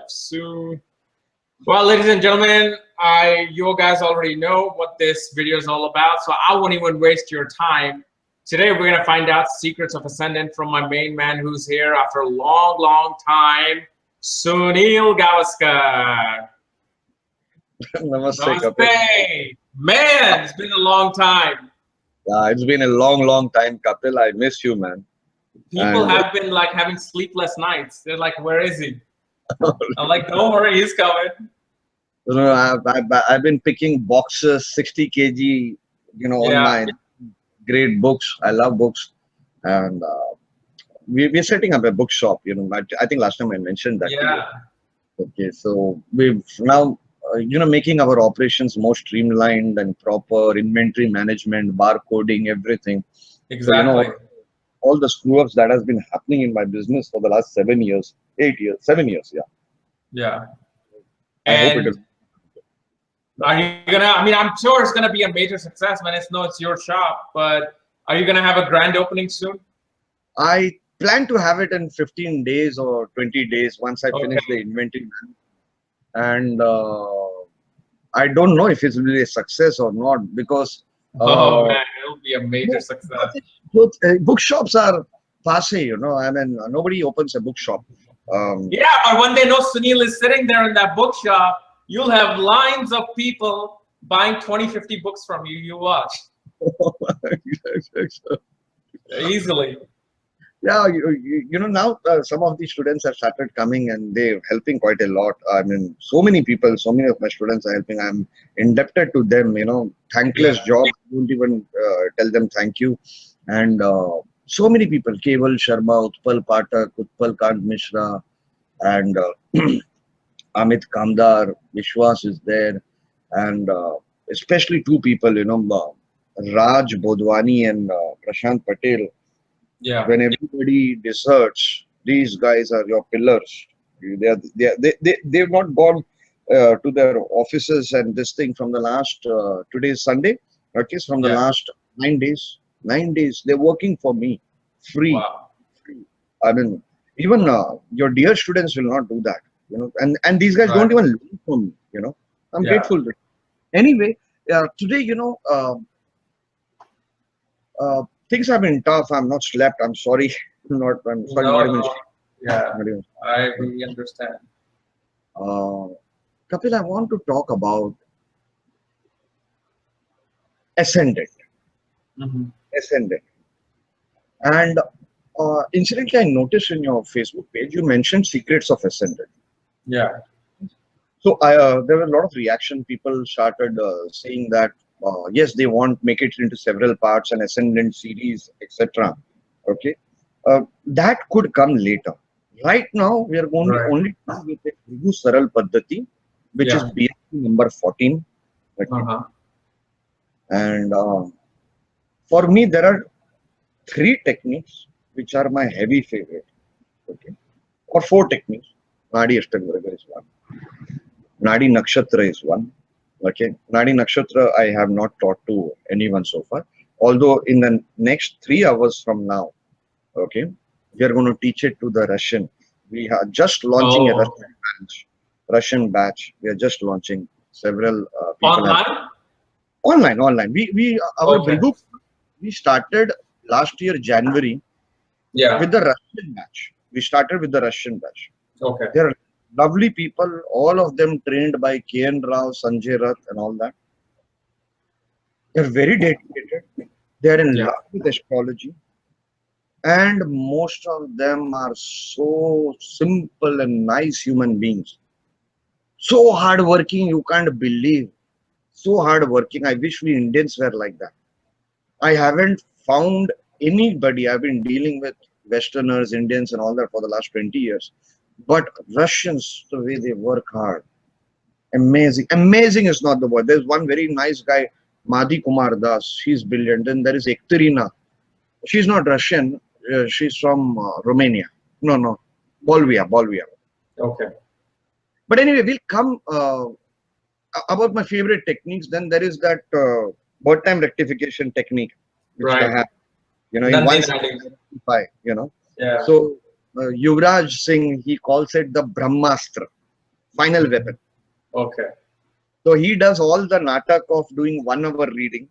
Soon. Well, ladies and gentlemen, you guys already know what this video is all about, so I won't even waste your time. Today, we're going to find out secrets of Ascendant from my main man who's here after a long, long time, Sunil Gavaskar. Namaste, Kapiel. Man, it's been a long time. Yeah, it's been a long, long time, Kapiel. I miss you, man. People have been like having sleepless nights. They're like, where is he? I'm like, don't worry, he's coming. You know, I've been picking boxes, 60 kg, on my great books. I love books. And we're setting up a bookshop, I think last time I mentioned that. Yeah. Okay, so we've now, making our operations more streamlined and proper, inventory management, barcoding, everything. Exactly. So, all the screw-ups that has been happening in my business for the last 7 years, 8 years, 7 years, Yeah. I hope it is. Are you gonna? I mean, I'm sure it's gonna be a major success when it's your shop. But are you gonna have a grand opening soon? I plan to have it in 15 days or 20 days once I finish the inventory, and I don't know if it's really a success or not because. Oh man, it'll be a major success. Bookshops are passe, I mean, nobody opens a bookshop. Yeah, but when they know Sunil is sitting there in that bookshop, you'll have lines of people buying 20, 50 books from you. You watch. Easily. Yeah, now some of the students have started coming and they're helping quite a lot. I mean, so many people, so many of my students are helping. I'm indebted to them, thankless job. I don't even tell them thank you. And so many people, Keval Sharma, Utpal Pathak, Utpal Kant Mishra, and Amit Kamdar, Vishwas is there. And especially two people, Raj Bodwani and Prashant Patel. Yeah. When everybody deserts, these guys are your pillars. They've not gone to their offices and this thing from the last today's Sunday. Okay, so from the last 9 days. 9 days they're working for me, free. Wow. I mean, even your dear students will not do that. And these guys don't even learn from me. I'm grateful. Anyway, today, things have been tough. I'm not slept. I'm sorry. I'm sorry. Not even. Yeah, I really understand. Kapiel, I want to talk about Ascendant. Ascendant. And incidentally, I noticed in your Facebook page, you mentioned secrets of Ascendant. Yeah. So there were a lot of reaction. People started saying that yes, they want make it into several parts and Ascendant series, etc. Okay, that could come later. Right now, we are going only with the Bhrigu Saral Paddhati, which is BSc number 14. Okay. And for me, there are 3 techniques which are my heavy favorite. Okay, or 4 techniques. Nadi Ashtavarga is one. Nadi Nakshatra is one. Okay, Nadi Nakshatra I have not taught to anyone so far. Although in the next 3 hours from now, okay, we are going to teach it to the Russian. We are just launching a Russian batch. We are just launching several people. Online. Our Bhrigu, we started last year January. With the Russian batch. We started with the Russian batch. Okay. There are lovely people, all of them trained by K.N. Rao, Sanjay Rath and all that. They're very dedicated. They're in love with astrology. And most of them are so simple and nice human beings. So hardworking, you can't believe. So hardworking. I wish we Indians were like that. I haven't found anybody. I've been dealing with Westerners, Indians and all that for the last 20 years. But Russians, the way they work hard, amazing. Amazing is not the word. There's one very nice guy, Madhi Kumar Das. She's brilliant. Then there is Ekterina. She's not Russian. She's from Romania. No. Bolivia. Okay. But anyway, we'll come about my favorite techniques. Then there is that birth time rectification technique, which I have. In one rectify, Yeah. So Yuvraj Singh, he calls it the Brahmastra. final weapon. Okay. So he does all the natak of doing 1 hour reading.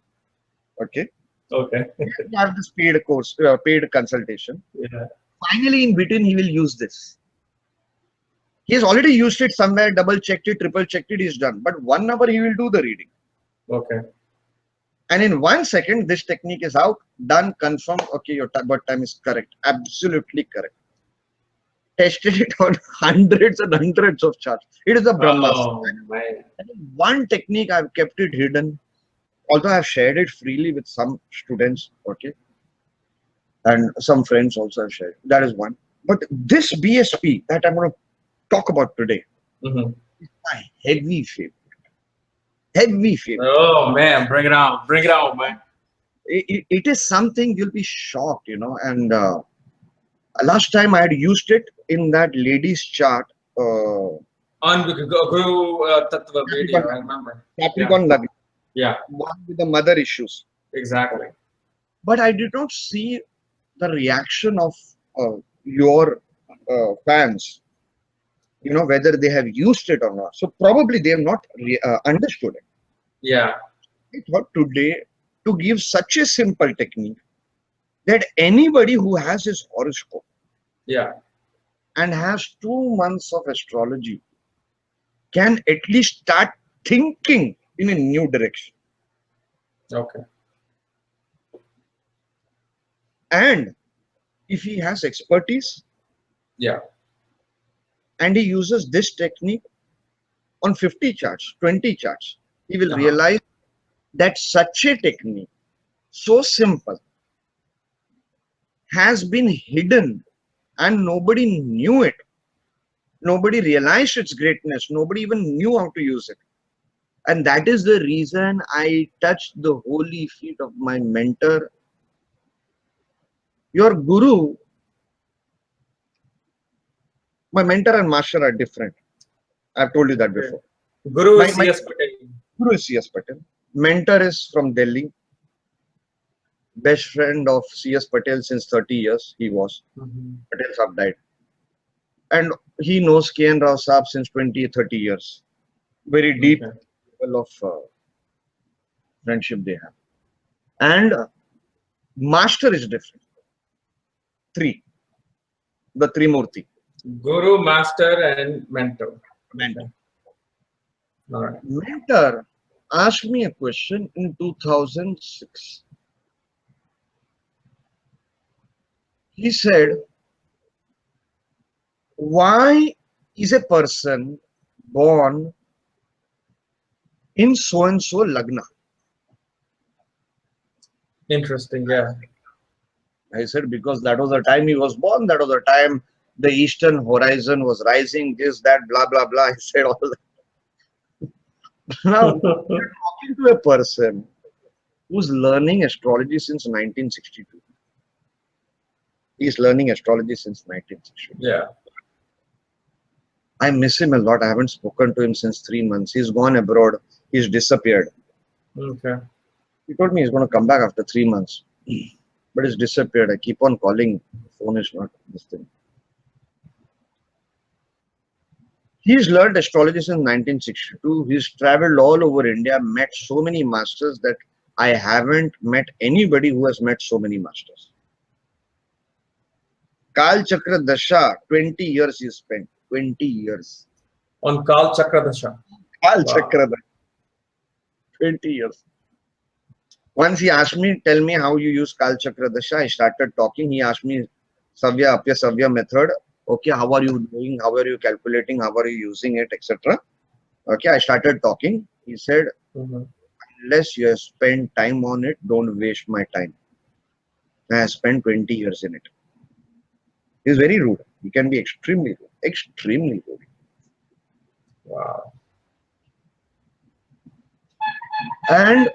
Okay. Okay. You have this paid course, paid consultation. Yeah. Finally, in between, he will use this. He has already used it somewhere, double checked it, triple checked it, he's done. But 1 hour, he will do the reading. Okay. And in 1 second, this technique is out, done, confirmed. Okay, your birth time is correct. Absolutely correct. Tested it on hundreds and hundreds of charts. It is a Brahmastra. Oh man. One technique, I've kept it hidden. Although I've shared it freely with some students, okay, and some friends also have shared. That is one. But this BSP that I'm going to talk about today Mm-hmm. is my heavy favorite. Heavy favorite. Oh man, bring it on. Bring it on, man. It is something you'll be shocked, you know. And last time I had used it in that lady's chart. On Guru Tattva video, I remember. Capricorn Lagna. Yeah, One with the mother issues. exactly. But I did not see the reaction of your fans, you know, whether they have used it or not. So probably they have not understood it. Yeah. I thought today to give such a simple technique that anybody who has his horoscope Yeah. and has 2 months of astrology can at least start thinking in a new direction. Okay. And if he has expertise Yeah. and he uses this technique on 50 charts, 20 charts, he will realize that such a technique, so simple, has been hidden and nobody knew it. Nobody realized its greatness. Nobody even knew how to use it. And that is the reason I touched the holy feet of my mentor. Your guru, my mentor and master are different. I've told you that before. Guru My C.S. Patel. guru is C.S. Patel. Mentor is from Delhi. Best friend of C.S. Patel since 30 years. He was. Mm-hmm. Patel Saab died. And he knows K.N. Rao Saab since 20, 30 years. Very deep level of friendship they have. And master is different. 3. The Trimurti. Guru, master, and mentor. Mentor. All right. Mentor asked me a question in 2006. He said, why is a person born in so-and-so Lagna? Interesting. Yeah. I said, because that was the time he was born, that was the time the eastern horizon was rising, this, that, blah, blah, blah. He said all that. Now, you're talking to a person who's learning astrology since 1962. He's learning astrology since 1962. Yeah. I miss him a lot. I haven't spoken to him since 3 months. He's gone abroad. He's disappeared. Okay. He told me he's going to come back after 3 months. But he's disappeared. I keep on calling. The phone is not this thing. He's learned astrology since 1962. He's traveled all over India, met so many masters that I haven't met anybody who has met so many masters. Kal Chakra Dasha, 20 years he spent. 20 years. On Kal Chakra Dasha. Kal Chakra Dasha. 20 years. Once he asked me, tell me how you use Kal Chakra Dasha. I started talking. He asked me, Savya, Apya Savya method. Okay, how are you doing? How are you calculating? How are you using it, etc. Okay, I started talking. He said, unless you have spent time on it, don't waste my time. I have spent 20 years in it. He's very rude. He can be extremely rude. Extremely rude. Wow. And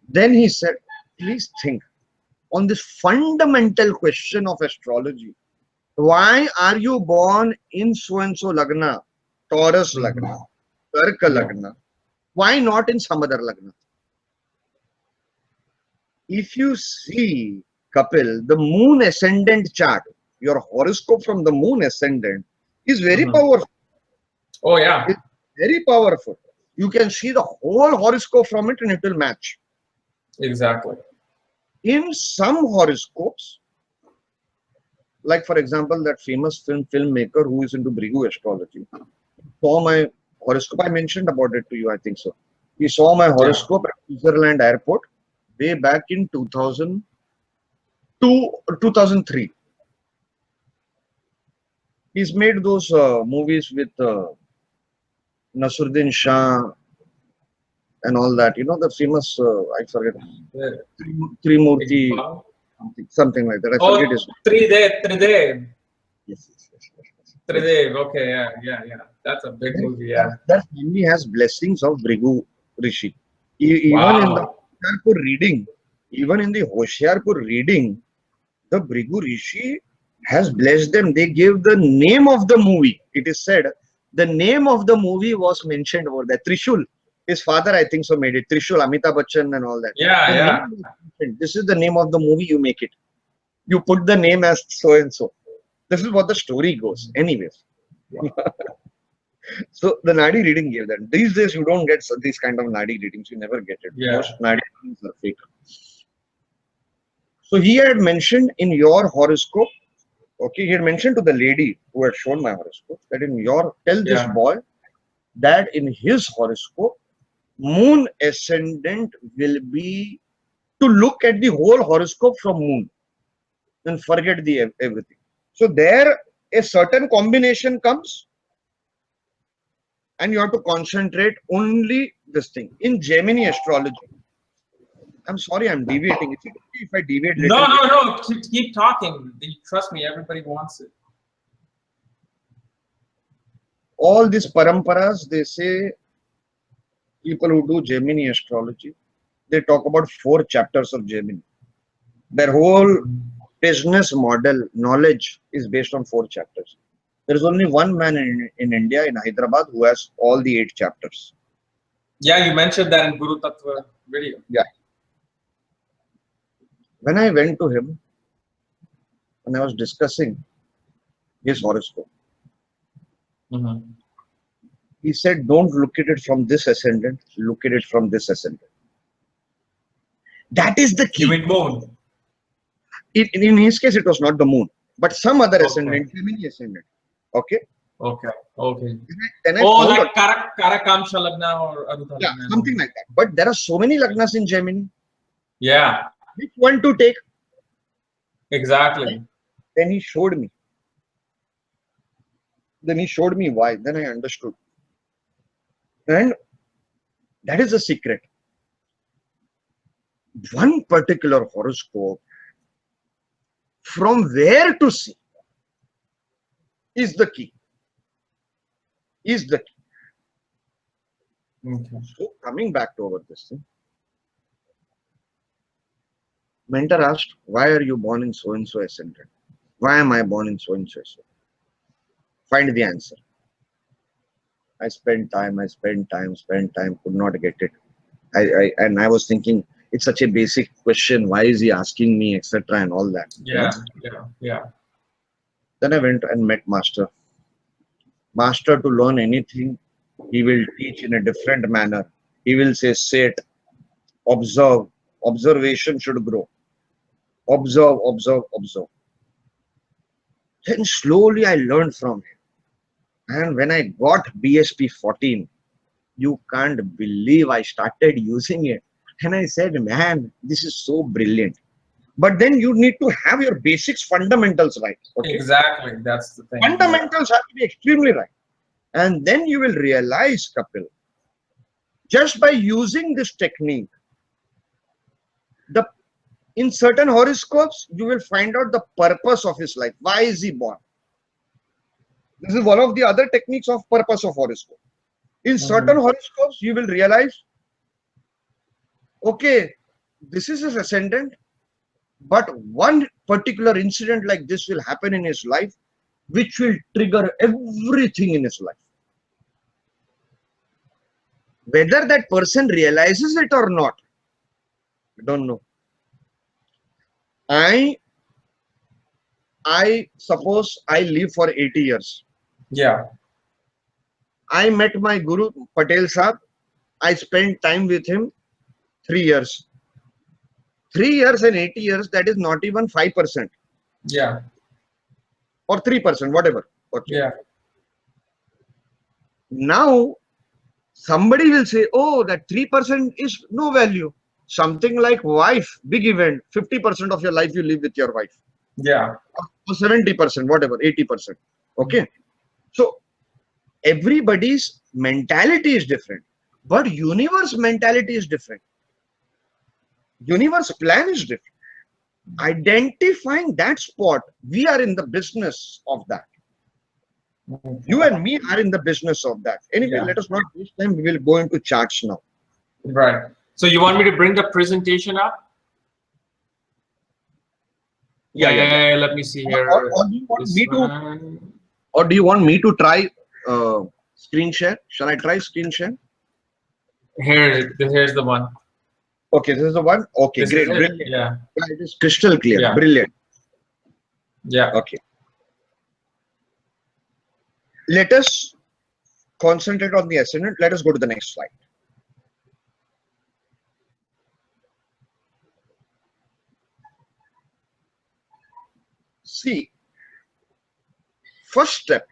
then he said, please think on this fundamental question of astrology. Why are you born in so-and-so Lagna, Taurus Lagna, Karka Lagna? Why not in some other Lagna? If you see, Kapil, the Moon Ascendant chart, your horoscope from the Moon Ascendant is very Mhm. powerful. Oh yeah. It's very powerful. You can see the whole horoscope from it and it will match. Exactly. In some horoscopes, like for example, that famous filmmaker who is into Bhrigu Astrology, saw my horoscope. I mentioned about it to you, I think so. He saw my Yeah. horoscope at Switzerland airport way back in 2002 or 2003. He's made those movies with Nasruddin Shah and all that. You know, the famous, I forget, Yeah. Trimurti, Iqbal. something like that. I forget his Oh, name. Tridev. Yes, yes, yes, yes, yes. Yes. Tridev. Okay. Yeah. Yeah. Yeah. That's a big movie. Yeah. That family has blessings of Bhrigu Rishi. Even in the Wow. Hoshiarpur reading, even in the Hoshiarpur reading, the Bhrigu Rishi has blessed them. They gave the name of the movie. It is said the name of the movie was mentioned over there. Trishul. His father, I think so, made it. Trishul, Amitabh Bachchan, and all that. Yeah. The name Yeah. was mentioned. This is the name of the movie. You make it. You put the name as so and so. This is what the story goes. Anyways. So the Nadi reading gave that. These days you don't get these kind of Nadi readings. You never get it. Yeah. Most Nadi readings are fake. So he had mentioned in your horoscope, okay, he had mentioned to the lady who had shown my horoscope that in your, tell this Yeah. boy that in his horoscope, Moon Ascendant will be to look at the whole horoscope from Moon and forget the everything. So there a certain combination comes and you have to concentrate only this thing. In Gemini astrology, I'm sorry, I'm deviating. Is it okay if I deviate No. little bit? No. No. Keep talking. Trust me. Everybody wants it. All these paramparas, they say people who do Gemini astrology, they talk about 4 chapters of Gemini. Their whole business model, knowledge is based on 4 chapters. There is only one man in India, in Hyderabad, who has all the 8 chapters. Yeah. You mentioned that in Guru Tattva video. Yeah. When I went to him and I was discussing his horoscope, Mhm. he said, don't look at it from this ascendant, look at it from this ascendant. That is the You key. mean Moon? In his case, it was not the moon, but some other Okay. ascendant, Gemini ascendant. Okay. Okay. Okay. Then I Oh, found out, like Karakamsha Lagna or Aruta yeah, Lagna. something like that. But there are so many lagnas in Gemini. Yeah. Which one to take? Exactly. Then he showed me. Then he showed me why. Then I understood. And that is the secret. One particular horoscope, from where to see, is the key. Is the key. Okay. So coming back to over this thing, mentor asked, why are you born in so and so ascendant? Why am I born in so and so ascendant? Find the answer. I spent time, spent time, could not get it. And I was thinking, it's such a basic question. Why is he asking me, etc. and all that. You know? Yeah. Yeah. Yeah. Then I went and met Master. Master, to learn anything, he will teach in a different manner. He will say, sit, observe. Observation should grow. Observe, observe, observe. Then slowly I learned from him. And when I got BSP 14, you can't believe I started using it. And I said, man, this is so brilliant. But then you need to have your basics, fundamentals right. Okay. Exactly. That's the thing. Yeah. Fundamentals have to be extremely right. And then you will realize, Kapil, just by using this technique, the in certain horoscopes, you will find out the purpose of his life. Why is he born? This is one of the other techniques of purpose of horoscope. In certain horoscopes, you will realize, okay, this is his ascendant, but one particular incident like this will happen in his life, which will trigger everything in his life. Whether that person realizes it or not, I don't know. I suppose I live for 80 years. Yeah. I met my Guru Patel Saab. I spent time with him 3 years. 3 years and 80 years, that is not even 5%. Yeah. Or 3%, whatever. Okay. Yeah. Now, somebody will say, oh, that 3% is no value. Something like wife, big event, 50% of your life you live with your wife. Yeah. Or 70%, whatever, 80%. Okay. So, everybody's mentality is different. But universe mentality is different. Universe plan is different. Identifying that spot, we are in the business of that. You and me are in the business of that. Anyway, Yeah. let us not waste time. We will go into charts now. Right. So you want me to bring the presentation up? Yeah. Let me see here. Or do you want me to? Or do you want me to try screen share? Shall I try screen share? Here's the one. Okay, this is the one. Okay, This great, is it? brilliant. Yeah. Yeah, it is crystal clear. Yeah. Brilliant. Yeah. Okay. Let us concentrate on the ascendant. Let us go to the next slide. See, first step,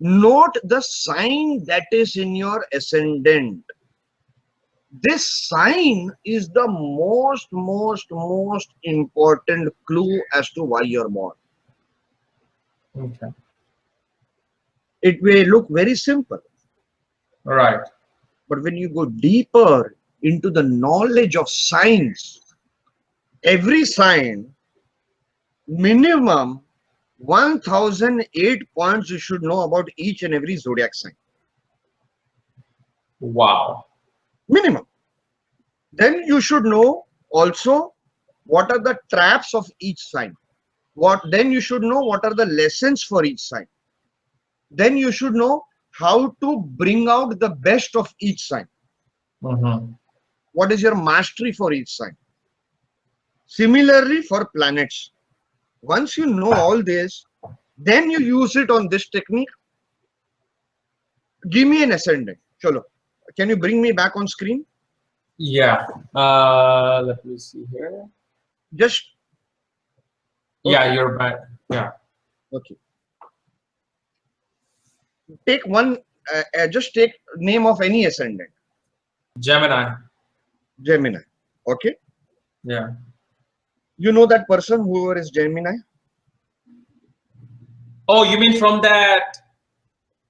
note the sign that is in your ascendant. This sign is the most important clue as to why you're born. Okay. It may look very simple, All right. but when you go deeper into the knowledge of signs, every sign, minimum 1008 points you should know about each and every zodiac sign. Wow. Minimum. Then you should know also what are the traps of each sign. Then you should know what are the lessons for each sign. Then you should know how to bring out the best of each sign. What is your mastery for each sign? Similarly for planets. Once you know all this, then you use it on this technique. Give me an ascendant. Chalo. Can you bring me back on screen? Yeah. Let me see here. Just. Okay. Yeah, Okay. you're back. Yeah. Okay. Take one. Just take name of any ascendant. Gemini. Gemini. Okay. Yeah. You know that person, whoever is Gemini? Oh, you mean from that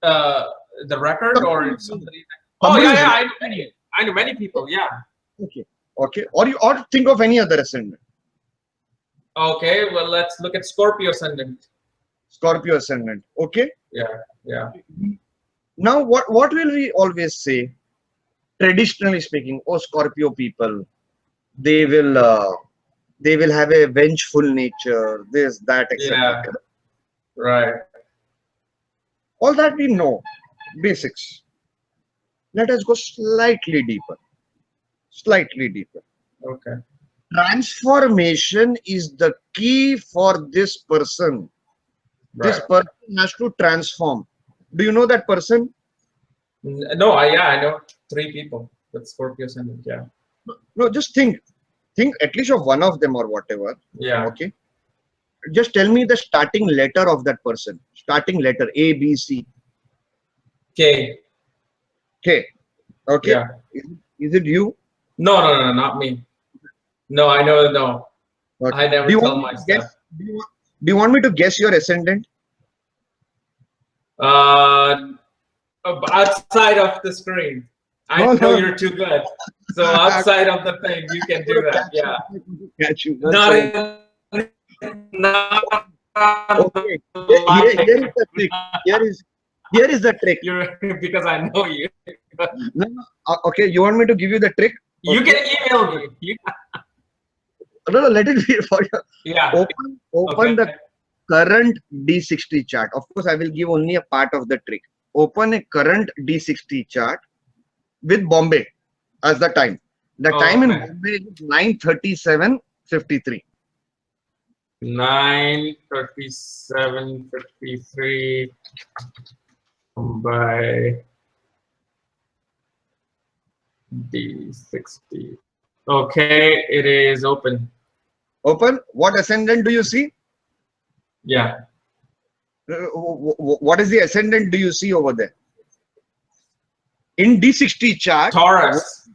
the record or somebody? Oh Somebody yeah, I know many people. Yeah. Okay. Okay. Or think of any other ascendant. Okay. Well, let's look at Scorpio ascendant. Scorpio ascendant. Okay. Yeah. Yeah. Now, what will we always say? Traditionally speaking, oh, Scorpio people, they will have a vengeful nature, this, that, etc. Yeah. Right. All that we know, basics. Let us go slightly deeper. Slightly deeper. Okay. Transformation is the key for this person. Right. This person has to transform. Do you know that person? No, I know 3 people with Scorpio ascendant. Yeah. No, just think at least of one of them or whatever. Yeah. Okay. Just tell me the starting letter of that person. Starting letter A, B, C. K. K. Okay. Yeah. Is it you? No, not me. No, I know. No, Okay. I never tell my stuff. Do you want me to guess your ascendant? Outside of the screen. I know you're too good. So outside of the thing, you can do that. Yeah. Catch you. Not Okay. Here is the trick. Here is the trick. Because I know you. No. Okay. You want me to give you the trick? Okay. You can email me. No, let it be for you. Yeah. Open the current D60 chart. Of course, I will give only a part of the trick. Open a current D60 chart with Bombay as the time. The time in Bombay is 9:37:53. 9:37:53 by D60. Okay, it is open. Open. What ascendant do you see? Yeah. What is the ascendant do you see over there? In D60 chart. Taurus.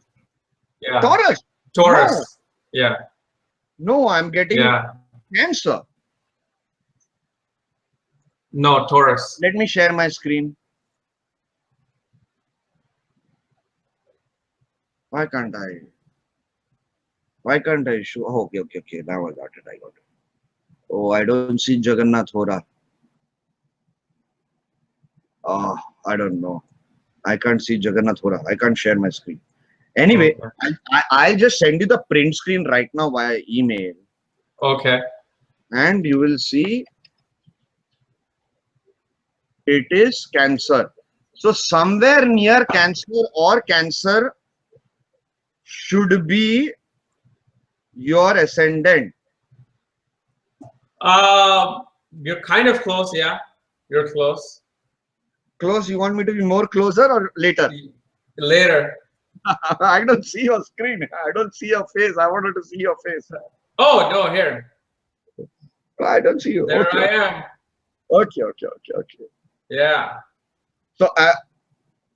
Yeah. Taurus. Taurus. No. Yeah. No, I'm getting Cancer. No, Taurus. Let me share my screen. Why can't I? Why can't I show? Oh, okay. Now I got it. Oh, I don't see Jagannath Hora. Oh, I don't know. I can't see Jagannath Hora. I can't share my screen. Anyway, okay. I'll just send you the print screen right now via email. Okay. And you will see it is Cancer. So somewhere near Cancer or Cancer should be your ascendant. You're kind of close, yeah. You're close. Close? You want me to be more closer or later? Later. I don't see your screen. I don't see your face. I wanted to see your face. Oh, no, here. I don't see you. There okay. I am. Okay. Yeah. So,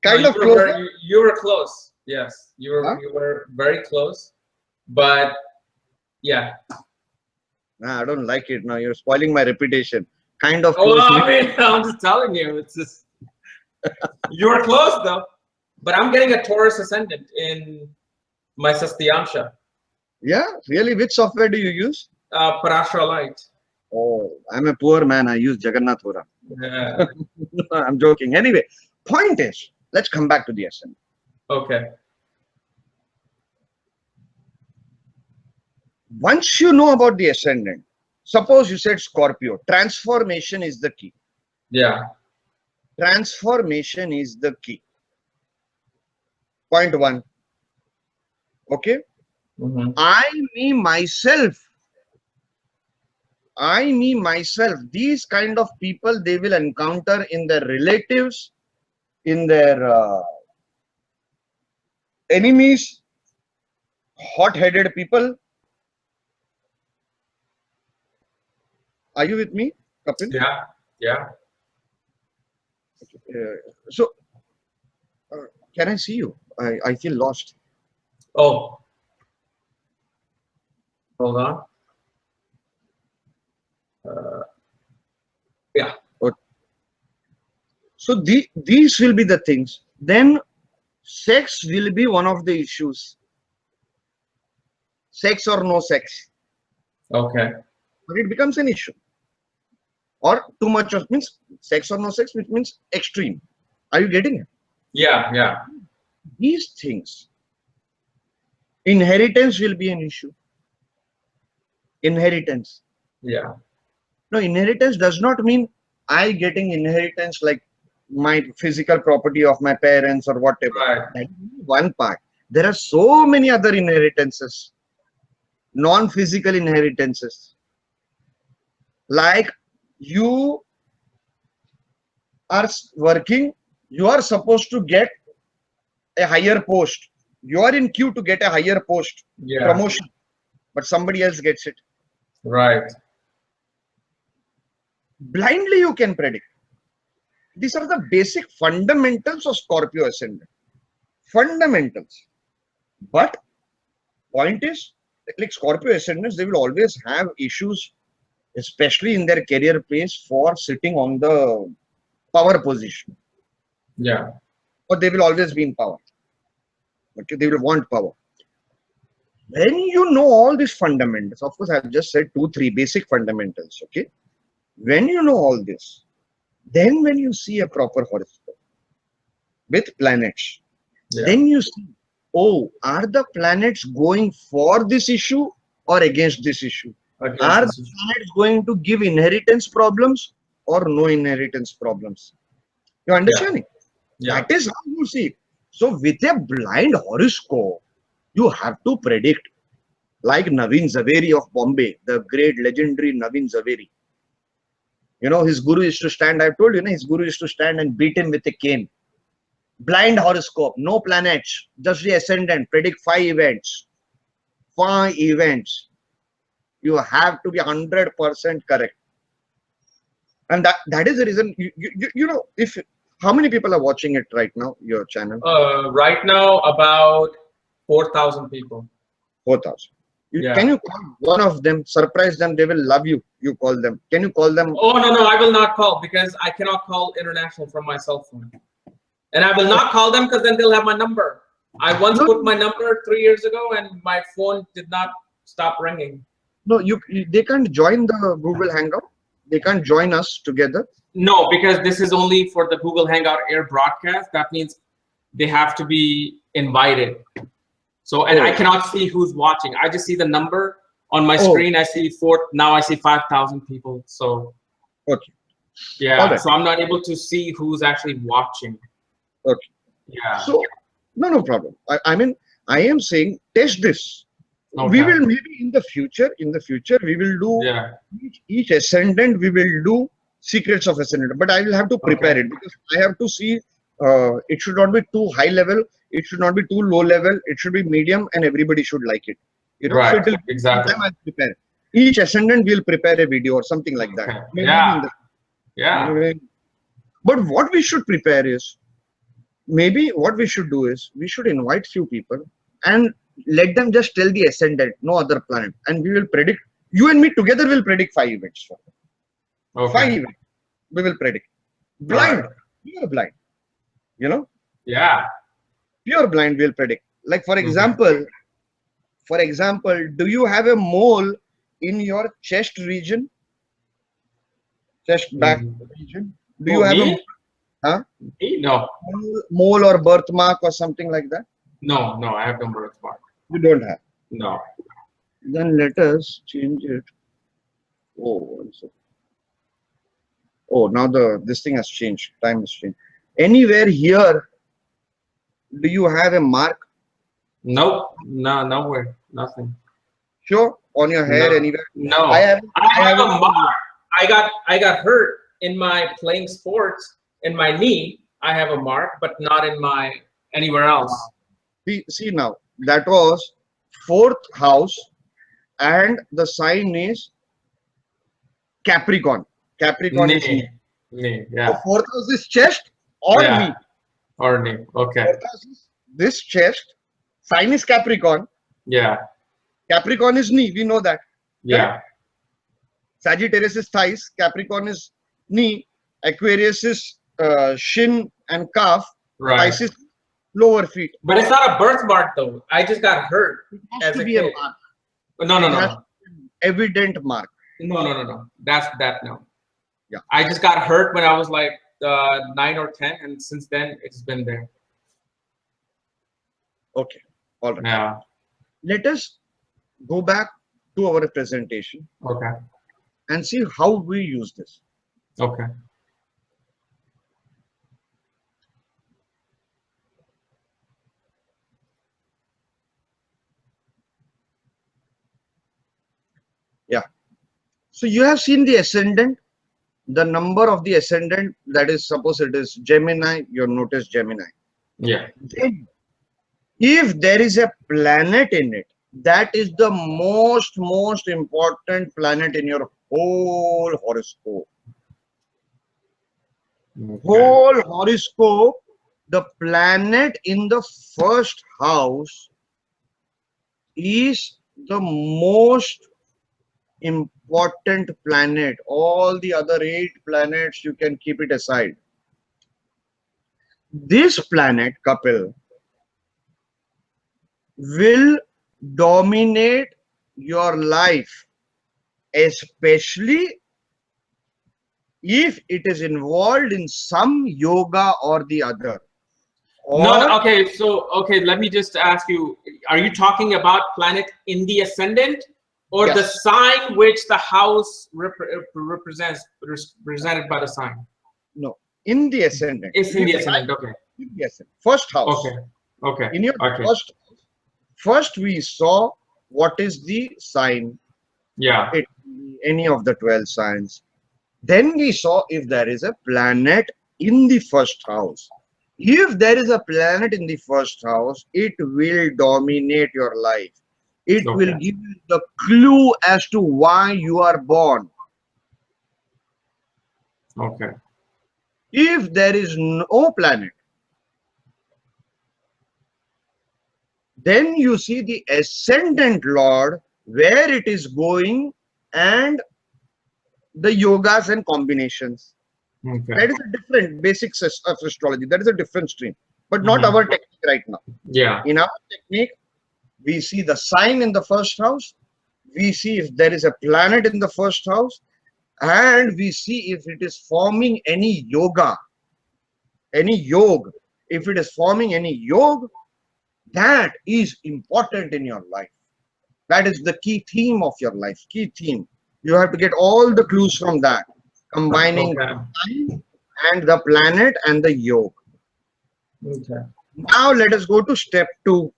kind of close. You were close. Yes, you were very close. But yeah. Nah, I don't like it now. You're spoiling my reputation. Kind of close. Well, I mean, I'm just telling you. It's just you were close though. But I'm getting a Taurus ascendant in my Sastyansha. Yeah, really? Which software do you use? Parashara Light. Oh, I'm a poor man. I use Jagannath Hora. Yeah. I'm joking. Anyway, point is, let's come back to the ascendant. Okay. Once you know about the ascendant, suppose you said Scorpio, transformation is the key. Yeah. Transformation is the key. Point one. Okay. I, me, myself, these kind of people they will encounter in their relatives, in their enemies, hot-headed people. Are you with me, Kapil? Yeah. So, can I see you? I feel lost. Oh. Hold on. Yeah. So these will be the things. Then sex will be one of the issues. Sex or no sex. Okay. But it becomes an issue. Or too much of means sex or no sex, which means extreme. Are you getting it? Yeah. These things. Inheritance will be an issue. Inheritance. Yeah. No, inheritance does not mean I getting inheritance like my physical property of my parents or whatever. Right. That is one part. There are so many other inheritances, non-physical inheritances. Like you are working, you are supposed to get a higher post. You are in queue to get a higher post, promotion, but somebody else gets it. Right. Blindly you can predict. These are the basic fundamentals of Scorpio ascendant. Fundamentals. But point is, like Scorpio ascendants, they will always have issues, especially in their career pace for sitting on the power position. Yeah. But they will always be in power. Okay, they will want power. When you know all these fundamentals, of course, I have just said 2-3 basic fundamentals. Okay, when you know all this, then when you see a proper horoscope with planets, then you see, oh, are the planets going for this issue or against this issue? Are the planets going to give inheritance problems or no inheritance problems? You understand it? That is how you see it. So with a blind horoscope, you have to predict. like Naveen Zaveri of Bombay, the great legendary Naveen Zaveri. You know, his guru used to stand, I've told you, his guru used to stand and beat him with a cane. Blind horoscope, no planets, just the ascendant, predict 5 events. 5 events. You have to be 100% correct. And that is the reason, you know, if how many people are watching it right now, your channel? Right now, about 4,000 people. 4,000. Yeah. Can you call one of them, surprise them, they will love you. You call them. Can you call them? Oh, no, I will not call because I cannot call international from my cell phone. And I will not call them because then they'll have my number. I once put my number 3 years ago and my phone did not stop ringing. No, they can't join the Google Hangout. They can't join us together. No, because this is only for the Google Hangout Air broadcast. That means they have to be invited. So, and I cannot see who's watching. I just see the number on my screen. I see now I see 5,000 people. So, okay. Yeah. Right. So I'm not able to see who's actually watching. Okay. Yeah. So, no problem. I mean, I am saying test this. Okay. We will maybe in the future, we will do each ascendant, we will do secrets of ascendant, but I will have to prepare it because I have to see it should not be too high level, it should not be too low level, it should be medium and everybody should like it. You know, right. So exactly. I'll prepare. Each ascendant will prepare a video or something like that. Okay. Maybe Yeah. But what we should prepare is, maybe what we should do is, we should invite few people and let them just tell the ascendant, no other planet, and we will predict. You and me together will predict 5 events for them. 5 events we will predict. Blind, pure blind. You know? Yeah. Pure blind will predict. Like for example, do you have a mole in your chest region? Chest back region? Do you have me? Me? No. Mole or birthmark or something like that? No, I have no birthmark. You don't have? No. Then let us change it. Oh, now this thing has changed. Time has changed. Anywhere here, do you have a mark? Nope. No, nowhere. Nothing. Sure? On your hair, anywhere? No. I have a mark. I got hurt in my playing sports in my knee. I have a mark, but not in my anywhere else. See now, that was 4th house and the sign is Capricorn. Capricorn is knee. Yeah. So 4th house is chest or knee. Or knee. Okay. 4th house is this chest. Sign is Capricorn. Yeah. Capricorn is knee. We know that. Yeah. Correct? Sagittarius is thighs. Capricorn is knee. Aquarius is shin and calf. Right. Pisces lower feet. But it's not a birthmark though. I just got hurt. It has to be a mark. No. Evident mark. No. That's no. Yeah. I just got hurt when I was like 9 or 10, and since then it's been there. Okay. All right. Yeah. Let us go back to our presentation. Okay. And see how we use this. Okay. Yeah. So you have seen the ascendant, the number of the ascendant, that is, suppose it is Gemini, you notice Gemini. Yeah. Then, if there is a planet in it, that is the most important planet in your whole horoscope. Okay. Whole horoscope, the planet in the 1st house is the most important planet. All the other 8 planets, you can keep it aside. This planet, Kapiel, will dominate your life, especially if it is involved in some yoga or the other. No, okay, so let me just ask you, are you talking about planet in the ascendant or the sign which the house represents, represented by the sign? No, in the ascendant. It's in the ascendant, okay. In the ascendant. 1st house. Okay. In your first we saw what is the sign. Yeah. It any of the 12 signs. Then we saw if there is a planet in the first house. If there is a planet in the first house, it will dominate your life. It will Okay. give you the clue as to why you are born. Okay. If there is no planet, then you see the ascendant lord, where it is going, and the yogas and combinations. Okay. That is a different basics of astrology. That is a different stream, but not Mhm. our technique right now. Yeah. In our technique, we see the sign in the first house, we see if there is a planet in the first house, and we see if it is forming any yoga, any yoga. If it is forming any yoga, that is important in your life. That is the key theme of your life. Key theme. You have to get all the clues from that, combining Okay. time and the planet and the yoga. Okay. Now let us go to step 2.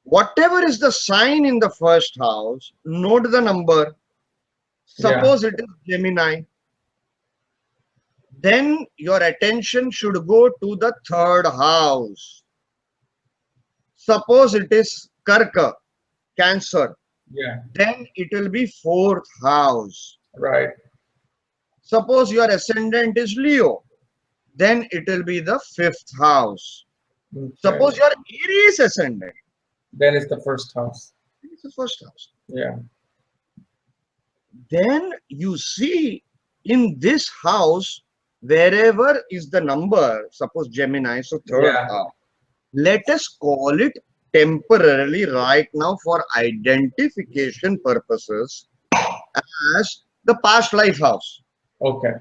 Whatever is the sign in the first house, note the number. Yeah. Suppose it is Gemini, then your attention should go to the third house. Suppose it is Karka, Cancer, Yeah. then it will be fourth house. Right. Suppose your ascendant is Leo, then it will be the fifth house. Okay. Suppose your Aries ascendant, Then it's the first house. it's the first house. Yeah. Then you see in this house, wherever is the number, suppose Gemini, so third Yeah. house. Let us call it temporarily right now for identification purposes as the past life house. Okay.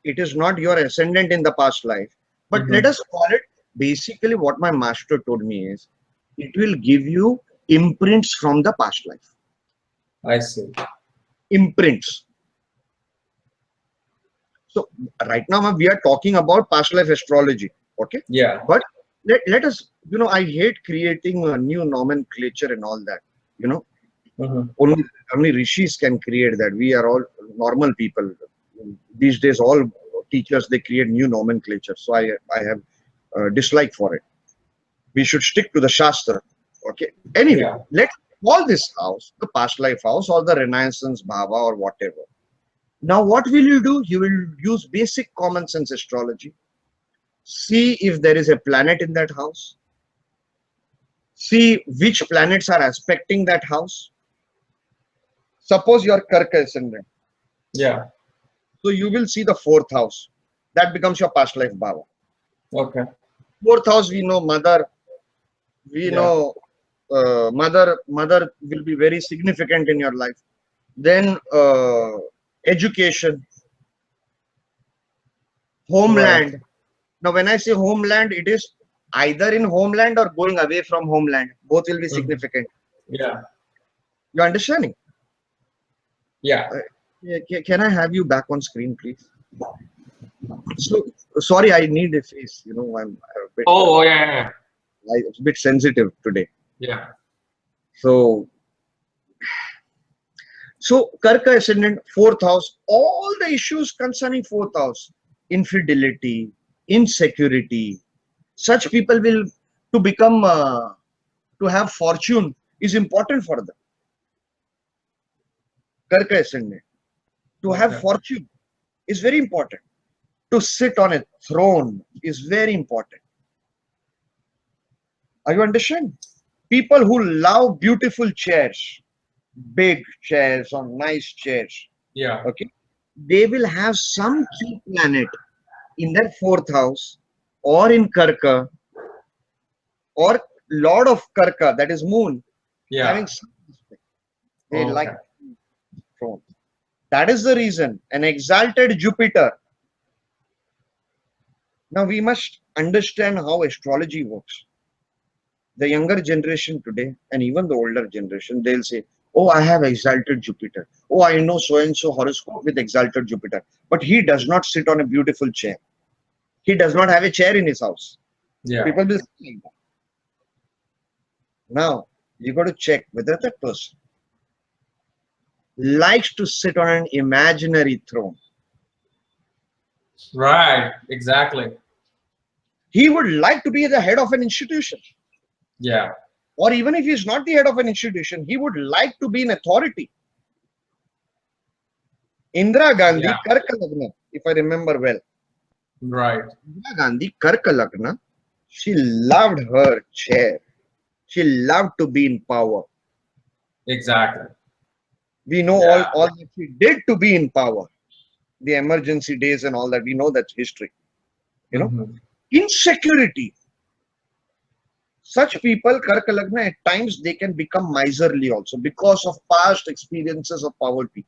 It is not your ascendant in the past life, but let Mhm. us call it, basically what my master told me is, it will give you imprints from the past life. I see. Imprints. So right now we are talking about past life astrology, okay? Yeah. But let us, I hate creating a new nomenclature and all that, Mhm. only rishis can create that. We are all normal people. These days, all teachers, they create new nomenclature. So I have dislike for it. We should stick to the Shastra. Okay. Anyway, Yeah. let's call this house the past life house or the Renaissance Bhava or whatever. Now, what will you do? You will use basic common sense astrology. See if there is a planet in that house. See which planets are aspecting that house. Suppose you are Karka ascendant. Yeah. So you will see the fourth house. That becomes your past life Bhava. Okay. Fourth house, we know mother. We Yeah. know mother will be very significant in your life. Then education, Right. homeland. Now when I say homeland, it is either in homeland or going away from homeland. Both will be Mhm. significant. Yeah. You understanding? Yeah. Can I have you back on screen, please? So sorry, I need a face. I'm a bit, Oh, yeah. a bit sensitive today. Yeah. So Karka ascendant, fourth house, all the issues concerning fourth house, infidelity, insecurity, such people will, to become, to have fortune is important for them. Karka ascendant, to Yeah. have Okay. fortune is very important. To sit on a throne is very important. Are you understand? People who love beautiful chairs, big chairs or nice chairs, Yeah. okay, they will have some key planet in their fourth house or in Karka or Lord of Karka, that is Moon, Yeah. having some aspect. They like Okay. throne. That is the reason an exalted Jupiter. Now we must understand how astrology works. The younger generation today and even the older generation, they'll say, oh, I have exalted Jupiter. Oh, I know so and so horoscope with exalted Jupiter. But he does not sit on a beautiful chair. He does not have a chair in his house. Yeah. People will say like that. Now, you got to check whether that person likes to sit on an imaginary throne. Right. Exactly. He would like to be the head of an institution. Yeah. Or even if he's not the head of an institution, he would like to be in authority. Indira Gandhi, Yeah. Karka Lagna, if I remember well. Right. Indira Gandhi, Karka Lagna, she loved her chair. She loved to be in power. Exactly. We know Yeah. all that she did to be in power. The emergency days and all that. We know that's history. You know, insecurity. Such people, Karka Lagna, at times they can become miserly also because of past experiences of poverty.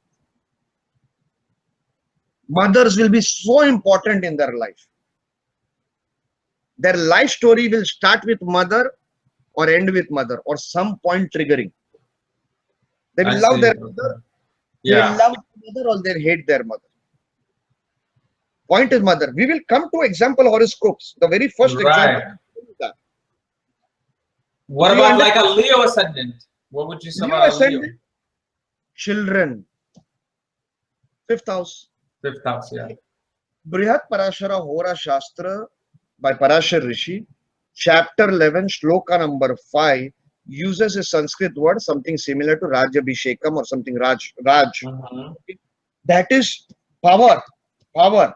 Mothers will be so important in their life. Their life story will start with mother or end with mother or some point triggering. They will love their mother. They will love their mother or they hate their mother. Point is mother. We will come to example horoscopes. The very first example. What about like a Leo ascendant? What would you say about a Leo? Children. Fifth house. Fifth house, yeah. Brihat Parashara Hora Shastra by Parashar Rishi, chapter 11, shloka number 5, uses a Sanskrit word, something similar to Rajabhishekam or something Raj. That is power. Power.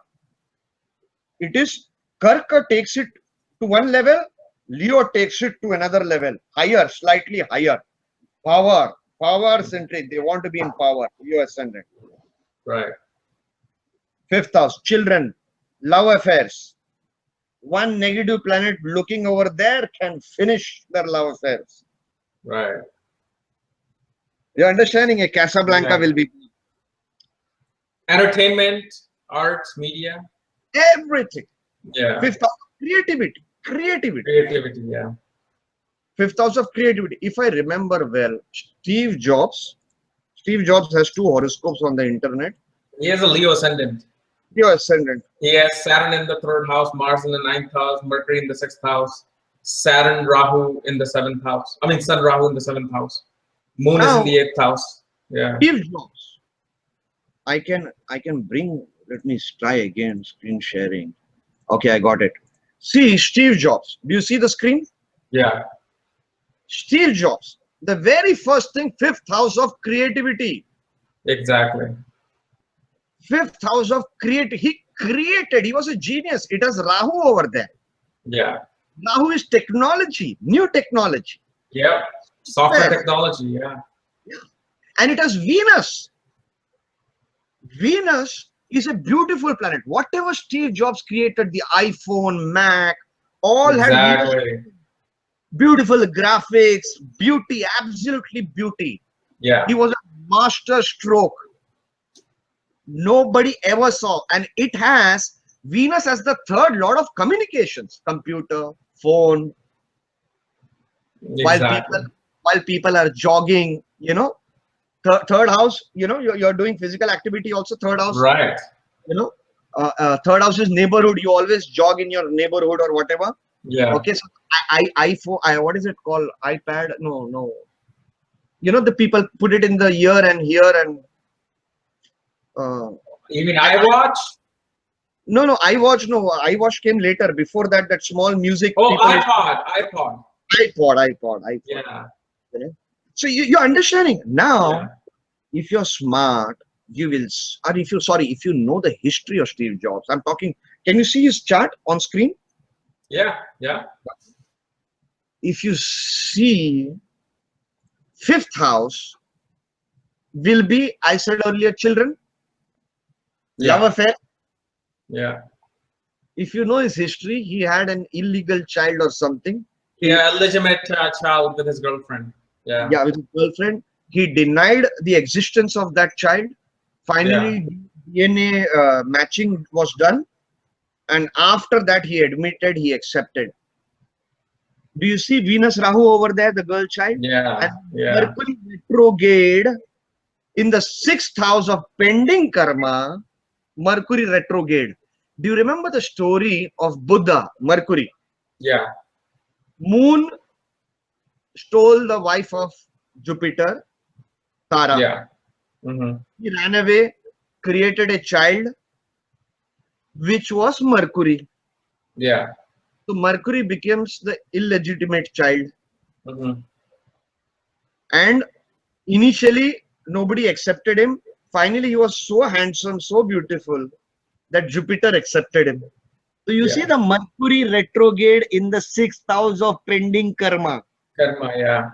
It is Karka takes it to one level, Leo takes it to another level, higher, slightly higher. Power. Power centric. They want to be in power. Leo ascendant. Right. Fifth house, children, love affairs. One negative planet looking over there can finish their love affairs. Right. You're understanding? A Casablanca will be. Entertainment, arts, media. Everything. Yeah. Fifth house, creativity. Creativity. Creativity, yeah. Fifth house of creativity. If I remember well, Steve Jobs has 2 horoscopes on the internet. He has a Leo ascendant. Leo ascendant. He has Saturn in the 3rd house, Mars in the 9th house, Mercury in the 6th house, Saturn, Rahu in the 7th house. I mean, Sun, Rahu in the 7th house. Moon is in the 8th house. Yeah. Steve Jobs. I can bring. Let me try again. Screen sharing. Okay, I got it. See, Steve Jobs. Do you see the screen? Yeah. Steve Jobs. The very first thing, 5th house of creativity. Exactly. 5th house of he created. He was a genius. It has Rahu over there. Yeah. Rahu is technology, new technology. Yep. Software technology. Yeah. And it has Venus. Venus is a beautiful planet. Whatever Steve Jobs created, the iPhone, Mac, all had beautiful graphics, beauty, absolutely beauty. Yeah. He was a master stroke. Nobody ever saw. And it has Venus as the 3rd lord of communications, computer, phone. Exactly. While people are jogging, you know, third house, you know, you're doing physical activity also. 3rd house, right? You know, 3rd house is neighborhood. You always jog in your neighborhood or whatever. Yeah. Okay. So iPhone, what is it called? iPad? No. You know, the people put it in the ear and here and. You mean iWatch? No, iWatch. No, iWatch came later. Before that, that small music. Oh, iPod. Yeah. So you're understanding now. Yeah. If you're smart, you will. Or if you know the history of Steve Jobs, I'm talking. Can you see his chart on screen? Yeah. If you see, 5th house will be, I said earlier, children, love affair. Yeah. If you know his history, he had an illegal child or something. Yeah, illegitimate child with his girlfriend. Yeah. Yeah, with his girlfriend. He denied the existence of that child. Finally, DNA matching was done. And after that, he admitted, he accepted. Do you see Venus Rahu over there, the girl child? Yeah. And Mercury retrograde in the 6th house of pending karma, Mercury retrograde. Do you remember the story of Buddha, Mercury? Yeah. Moon stole the wife of Jupiter, Tara. Yeah. Mm-hmm. He ran away, created a child, which was Mercury. Yeah. So Mercury becomes the illegitimate child. Mm-hmm. And initially, nobody accepted him. Finally, he was so handsome, so beautiful that Jupiter accepted him. So you see Yeah. the Mercury retrograde in the sixth house of pending karma. Karma. Yeah.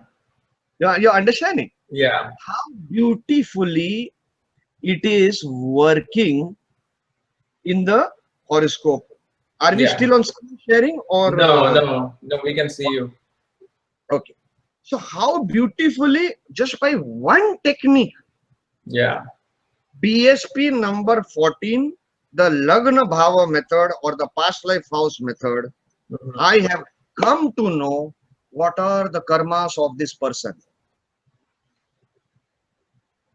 You're understanding Yeah. how beautifully it is working in the horoscope. Are we Yeah. still on screen sharing or? No, no, no. We can see you. Okay. So how beautifully, just by one technique, Yeah. BSP number 14, the Lagna Bhava method or the past life house method, Mm-hmm. I have come to know what are the karmas of this person.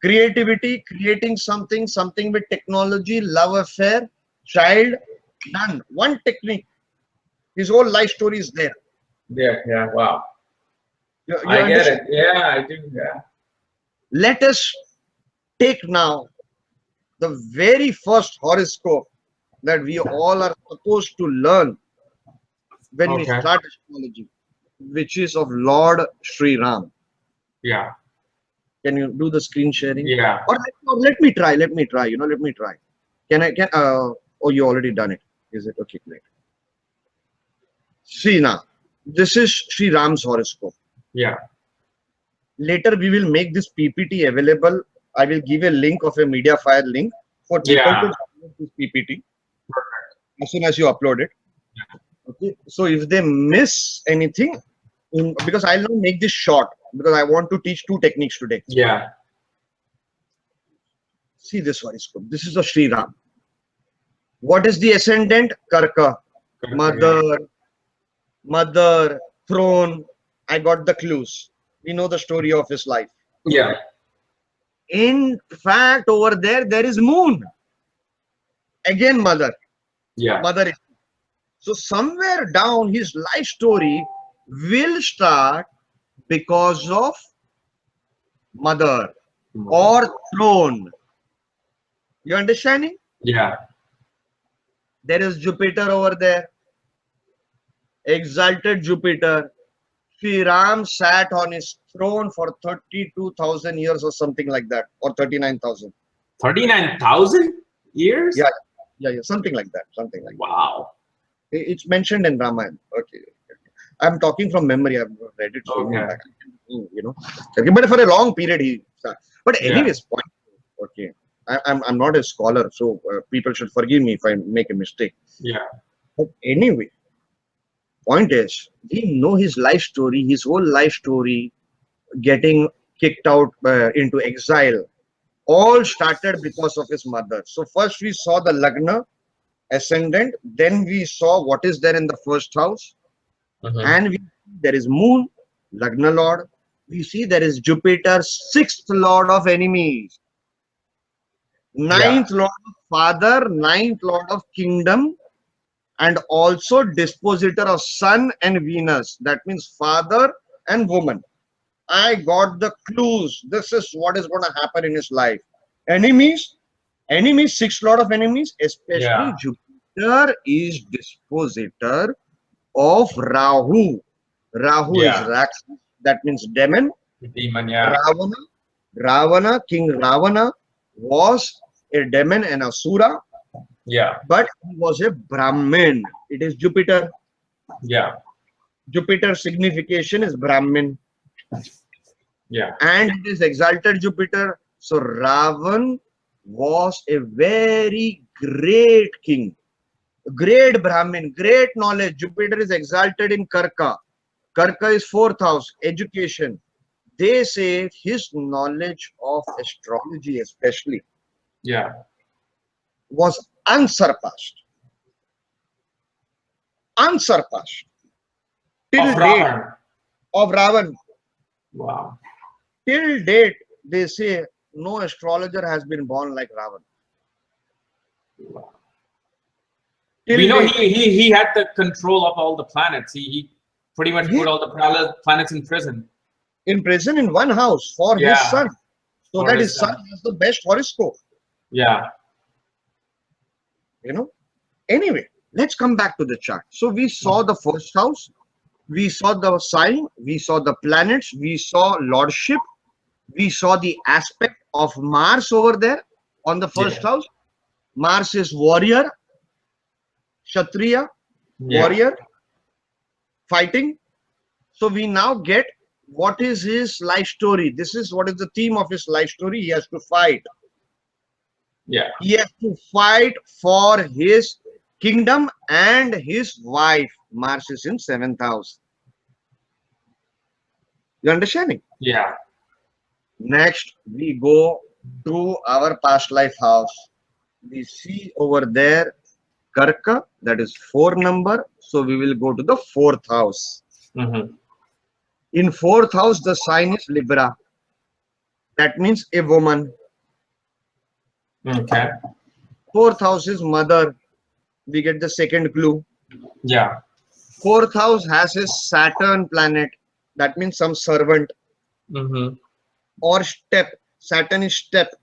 Creativity, creating something, something with technology, love affair, child, done. One technique. His whole life story is there. Yeah. Yeah. Wow. You I get it. understand? Yeah, I do. Yeah. Let us take now the very first horoscope that we all are supposed to learn when we Okay. start astrology, which is of Lord Shri Ram. Yeah. Can you do the screen sharing? Yeah. Or let me try. Let me try. Let me try. Oh, you already done it. Is it okay? Great. See now, this is Shri Ram's horoscope. Yeah. Later we will make this PPT available. I will give a link of a media file link for people to Yeah. download this PPT as soon as you upload it. Okay. So if they miss anything, because I'll not make this short because I want to teach two techniques today. Yeah. See this horoscope. This is a Shri Ram. What is the ascendant? Karka. Yeah. Mother, throne. I got the clues. We know the story of his life. Yeah. In fact, over there is Moon. Again, mother. Yeah. Mother. So somewhere down his life story will start because of mother or throne. You understanding? Yeah. There is Jupiter over there. Exalted Jupiter. Sri Ram sat on his throne for 32,000 years or something like that, or 39,000. 39,000 years? Yeah, something like that. Something like that. Wow. It's mentioned in Ramayana. Okay. I'm talking from memory. I've read it so long Okay. back. Okay, but for a long period he sat. But Yeah. anyways, point. Okay. I'm not a scholar, so people should forgive me if I make a mistake. Yeah. But anyway, point is, we know his life story, his whole life story, getting kicked out into exile, all started because of his mother. So first we saw the Lagna ascendant, then we saw what is there in the first house, and there is Moon, Lagna Lord. We see there is Jupiter, sixth Lord of enemies, ninth Lord of Father, ninth Lord of Kingdom, and also dispositor of Sun and Venus. That means father and woman. I got the clues. This is what is going to happen in his life. Enemies, six Lord of enemies, especially Yeah. Jupiter is dispositor of Rahu. Rahu is Yeah. Rakshas, that means demon. Demon. Yeah. King Ravana was a demon and asura, Yeah. but he was a Brahmin. It is Jupiter. Yeah. Jupiter signification is Brahmin. Yeah. And it is exalted Jupiter. So Ravan was a very great king, great Brahmin, great knowledge. Jupiter is exalted in Karka. Karka is fourth house, education. They say his knowledge of astrology especially Yeah. was unsurpassed. Unsurpassed. Till Of date Ravan. of Ravan. Wow. Till date, they say no astrologer has been born like Ravan. Till We know date. he had the control of all the planets. He pretty much put all the planets in prison. in prison in one house for his Yeah. son, so For that his his son son. has the best horoscope. Yeah. You know. Anyway, let's come back to the chart. So we saw the first house, we saw the sign, we saw the planets, we saw lordship, we saw the aspect of Mars over there on the first Yeah. house. Mars is warrior, Kshatriya, Yeah. warrior, fighting. So we now get what is his life story. This is what is the theme of his life story. He has to fight. Yeah. He has to fight for his kingdom and his wife. Mars is in 7th house. You understanding? Yeah. Next, we go to our past life house. We see over there Karka, that is 4 number. So we will go to the 4th house. Mm-hmm. In 4th house, the sign is Libra. That means a woman. Okay. 4th house is mother. We get the second clue. Yeah. 4th house has a Saturn planet. That means some servant Mm-hmm. or step. Saturn is step.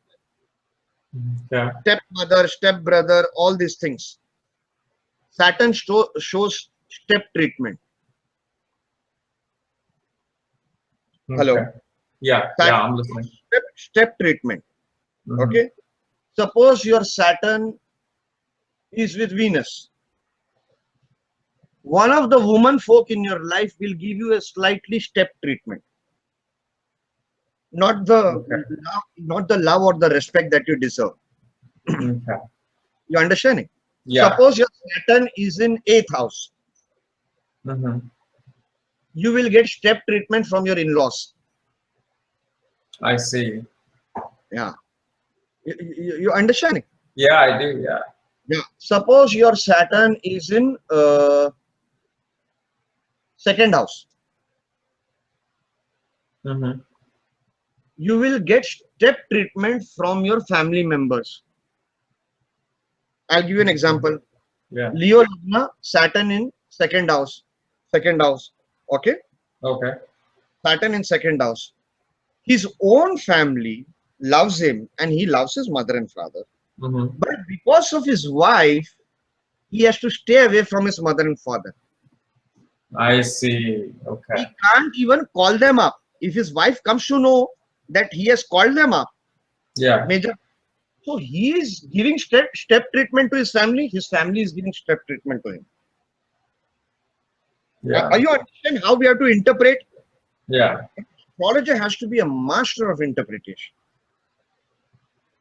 Okay. Step mother, step brother, all these things. Saturn shows step treatment. Hello. Okay. Yeah. Saturn Yeah. I'm listening. step treatment. Mhm. Okay. Suppose your Saturn is with Venus. One of the woman folk in your life will give you a slightly step treatment. Not the Okay. love, not the love or the respect that you deserve. Okay. You understanding? Yeah. Suppose your Saturn is in 8th house. Mm-hmm. You will get step treatment from your in-laws. I see. Yeah. You understanding? Yeah, I do. Yeah. Yeah. Suppose your Saturn is in 2nd house. Mm-hmm. You will get step treatment from your family members. I'll give you an example. Yeah. Leo Lagna, Saturn in 2nd house. 2nd house. Okay. Okay. Saturn in 2nd house. His own family loves him and he loves his mother and father. Mm-hmm. But because of his wife, he has to stay away from his mother and father. I see. Okay. He can't even call them up. If his wife comes to know that he has called them up, Yeah. major. So he is giving step treatment to his family is giving step treatment to him. Yeah. Are you understand how we have to interpret? Yeah. Astrologer has to be a master of interpretation.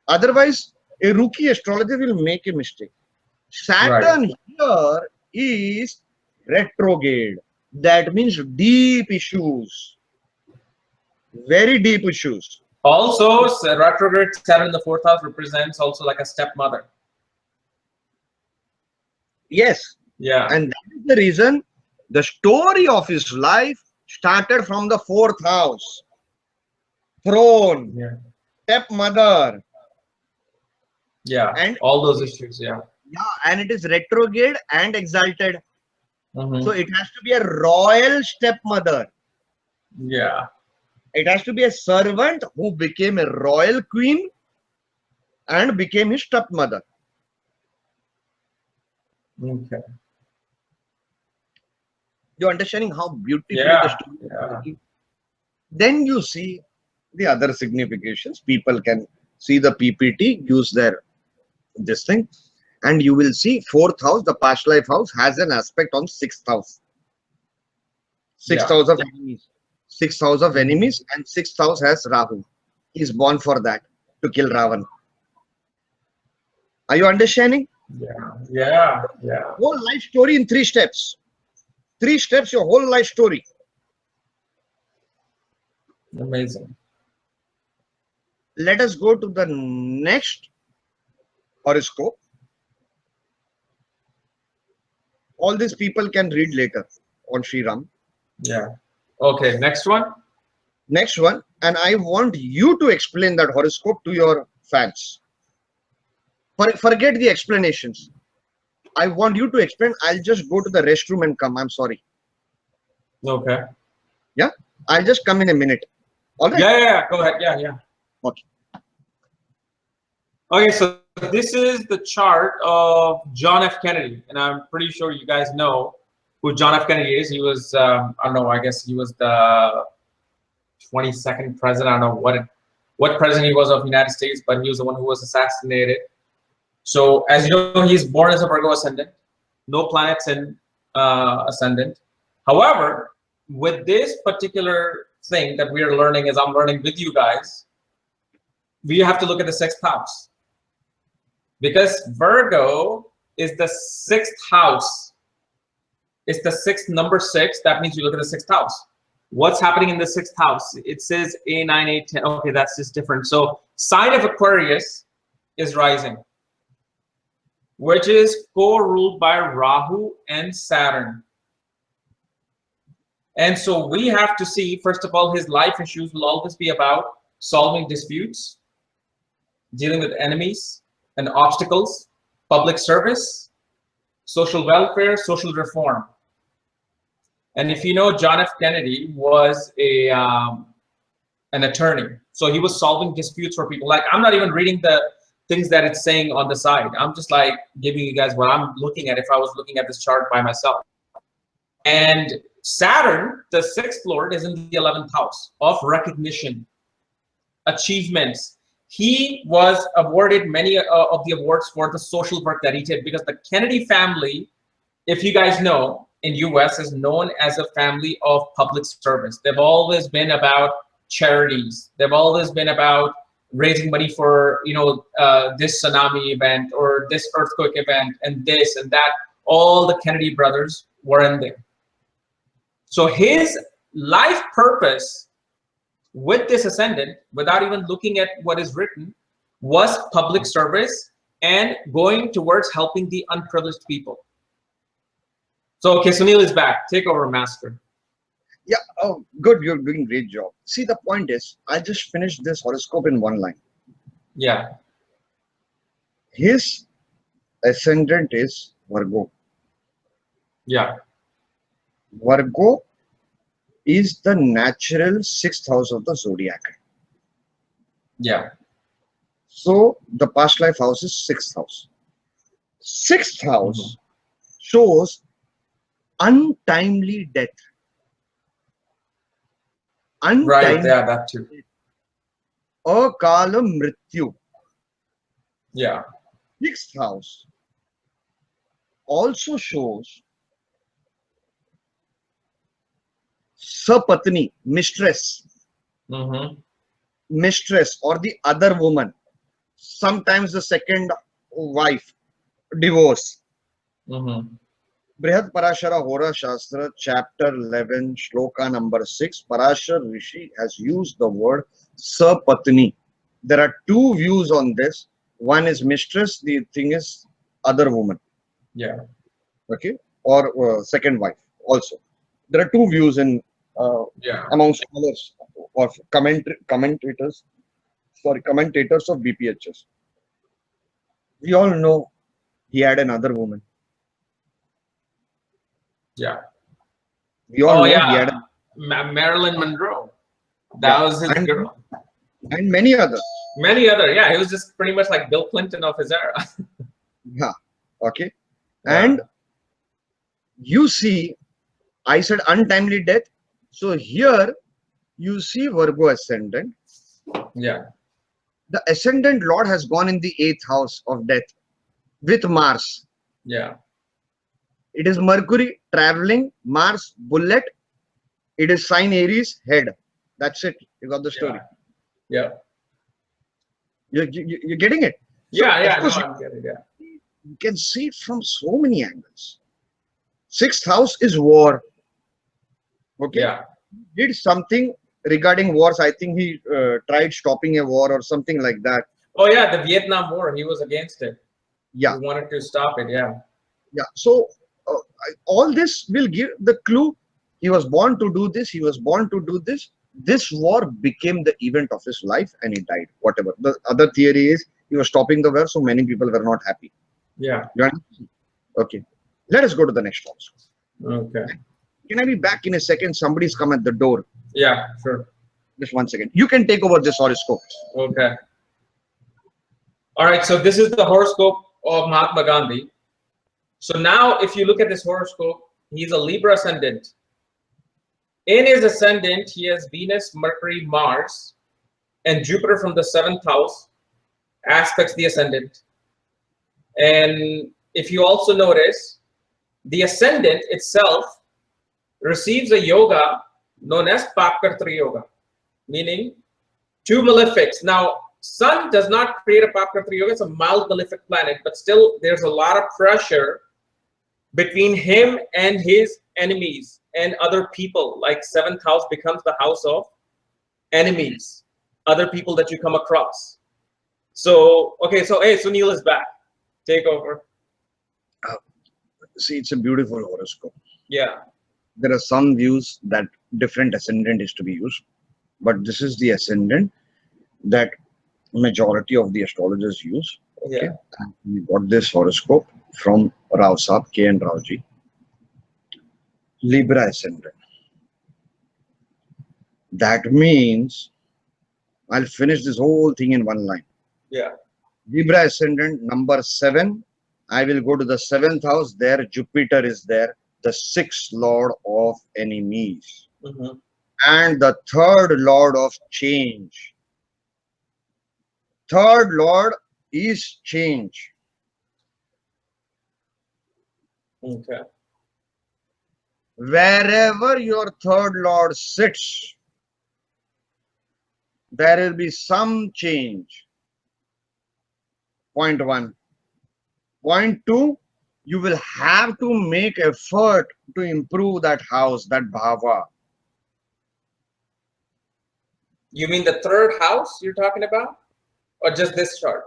Otherwise, a rookie astrologer will make a mistake. Saturn here is retrograde. That means deep issues. Very deep issues. Also, retrograde Saturn in the 4th house represents also like a stepmother. Yes. Yeah. And that is the reason the story of his life started from the 4th house. Throne, Yeah. stepmother. Yeah. And all those issues. Yeah. yeah, and it is retrograde and exalted. Mm-hmm. So it has to be a royal stepmother. Yeah. It has to be a servant who became a royal queen and became his stepmother. Okay. You're understanding how beautifully Yeah. the story is Yeah. working? Then you see the other significations. People can see the PPT, use their this thing, and you will see 4th house, the past life house, has an aspect on 6th house. 6th Yeah. house of enemies. 6th house of enemies, and 6th house has Rahu. He's born for that, to kill Ravan. Are you understanding? Yeah. Yeah. Yeah. Whole life story in 3 steps. 3 steps, your whole life story. Amazing. Let us go to the next horoscope. All these people can read later on Shri Ram. Yeah. Okay. Next one. Next one, and I want you to explain that horoscope to your fans. Forget the explanations. I want you to explain. I'll just go to the restroom and come. I'm sorry. Okay. Yeah. I'll just come in a minute. All right. Yeah. Go ahead. Yeah. Okay. Okay, so this is the chart of John F. Kennedy, and I'm pretty sure you guys know who John F. Kennedy is. He was, I don't know, I guess he was the 22nd president. I don't know what president he was of the United States, but he was the one who was assassinated. So as you know, he's born as a Virgo ascendant, no planets in ascendant. However, with this particular thing that we are learning, as I'm learning with you guys, we have to look at the sixth house. Because Virgo is the sixth house. It's the sixth, number 6. That means you look at the sixth house. What's happening in the sixth house? It says A9, A10. Okay, that's just different. So sign of Aquarius is rising, which is co-ruled by Rahu and Saturn. And so we have to see, first of all, his life issues will always be about solving disputes, dealing with enemies and obstacles, public service, social welfare, social reform. And if you know, John F. Kennedy was an attorney. So he was solving disputes for people. Like, I'm not even reading the things that it's saying on the side. I'm just like giving you guys what I'm looking at if I was looking at this chart by myself. And Saturn, the sixth lord, is in the 11th house of recognition, achievements. He was awarded many of the awards for the social work that he did, because the Kennedy family, if you guys know, in US is known as a family of public service. They've always been about charities. They've always been about raising money for, you know, this tsunami event or this earthquake event and this and that. All the Kennedy brothers were in there. So his life purpose with this ascendant, without even looking at what is written, was public service and going towards helping the unprivileged people. So, okay, Sunil is back. Take over, master. Yeah, oh, good. You're doing a great job. See, the point is, I just finished this horoscope in one line. Yeah. His ascendant is Virgo. Yeah. Virgo is the natural sixth house of the zodiac. Yeah. So the past life house is sixth house. Sixth house shows untimely death. Untimely, right, yeah, that too. Akala mrityu. Yeah. Sixth house also shows sapatni, mistress. Mistress or the other woman. Sometimes the second wife, divorce. Brihad Parashara Hora Shastra, chapter 11, shloka number 6, Parashar Rishi has used the word sapatni. There are two views on this. One is mistress, the thing is other woman. Yeah. Okay, or second wife also. There are two views in among scholars or commentators of BPHS. We all know he had another woman. Yeah. We all know he had Marilyn Monroe. That was his girl. And many others. Many other, yeah. He was just pretty much like Bill Clinton of his era. Yeah. Okay. Yeah. And you see, I said untimely death. So here you see Virgo ascendant. Yeah. The ascendant lord has gone in the 8th house of death with Mars. Yeah. It is Mercury traveling, Mars bullet. It is sign Aries head. That's it. You got the story. Yeah. You're getting it. So yeah. No, I'm getting it. You can see it from so many angles. 6th house is war. Okay. Yeah. He did something regarding wars. I think he tried stopping a war or something like that. Oh yeah, the Vietnam War. He was against it. Yeah. He wanted to stop it. Yeah. Yeah. So all this will give the clue. He was born to do this. He was born to do this. This war became the event of his life and he died. Whatever. The other theory is he was stopping the war, so many people were not happy. Yeah. You understand? Okay. Let us go to the next one. Okay. Can I be back in a second? Somebody's come at the door. Yeah, sure. Just 1 second. You can take over this horoscope. Okay. All right. So this is the horoscope of Mahatma Gandhi. So now, if you look at this horoscope, he's a Libra ascendant. In his ascendant, he has Venus, Mercury, Mars, and Jupiter from the 7th house aspects the ascendant. And if you also notice, the ascendant itself receives a yoga known as Papkartra Yoga, meaning two malefics. Now, Sun does not create a Papkartra Yoga, it's a mild malefic planet, but still there's a lot of pressure between him and his enemies and other people. Like 7th house becomes the house of enemies, other people that you come across. So, okay, so hey, Sunil is back. Take over. See, it's a beautiful horoscope. Yeah. There are some views that different ascendant is to be used, but this is the ascendant that majority of the astrologers use. Okay. Yeah. And we got this horoscope from Rao Saab, K. and Raoji. Libra ascendant. That means I'll finish this whole thing in one line. Yeah. Libra ascendant number 7. I will go to the 7th house. There Jupiter is there, the 6th lord of enemies, and the 3rd lord of change. 3rd lord is change. Okay. Wherever your 3rd lord sits, there will be some change. Point 1. Point 2, you will have to make effort to improve that house, that bhava. You mean the 3rd house you're talking about? Or just this chart?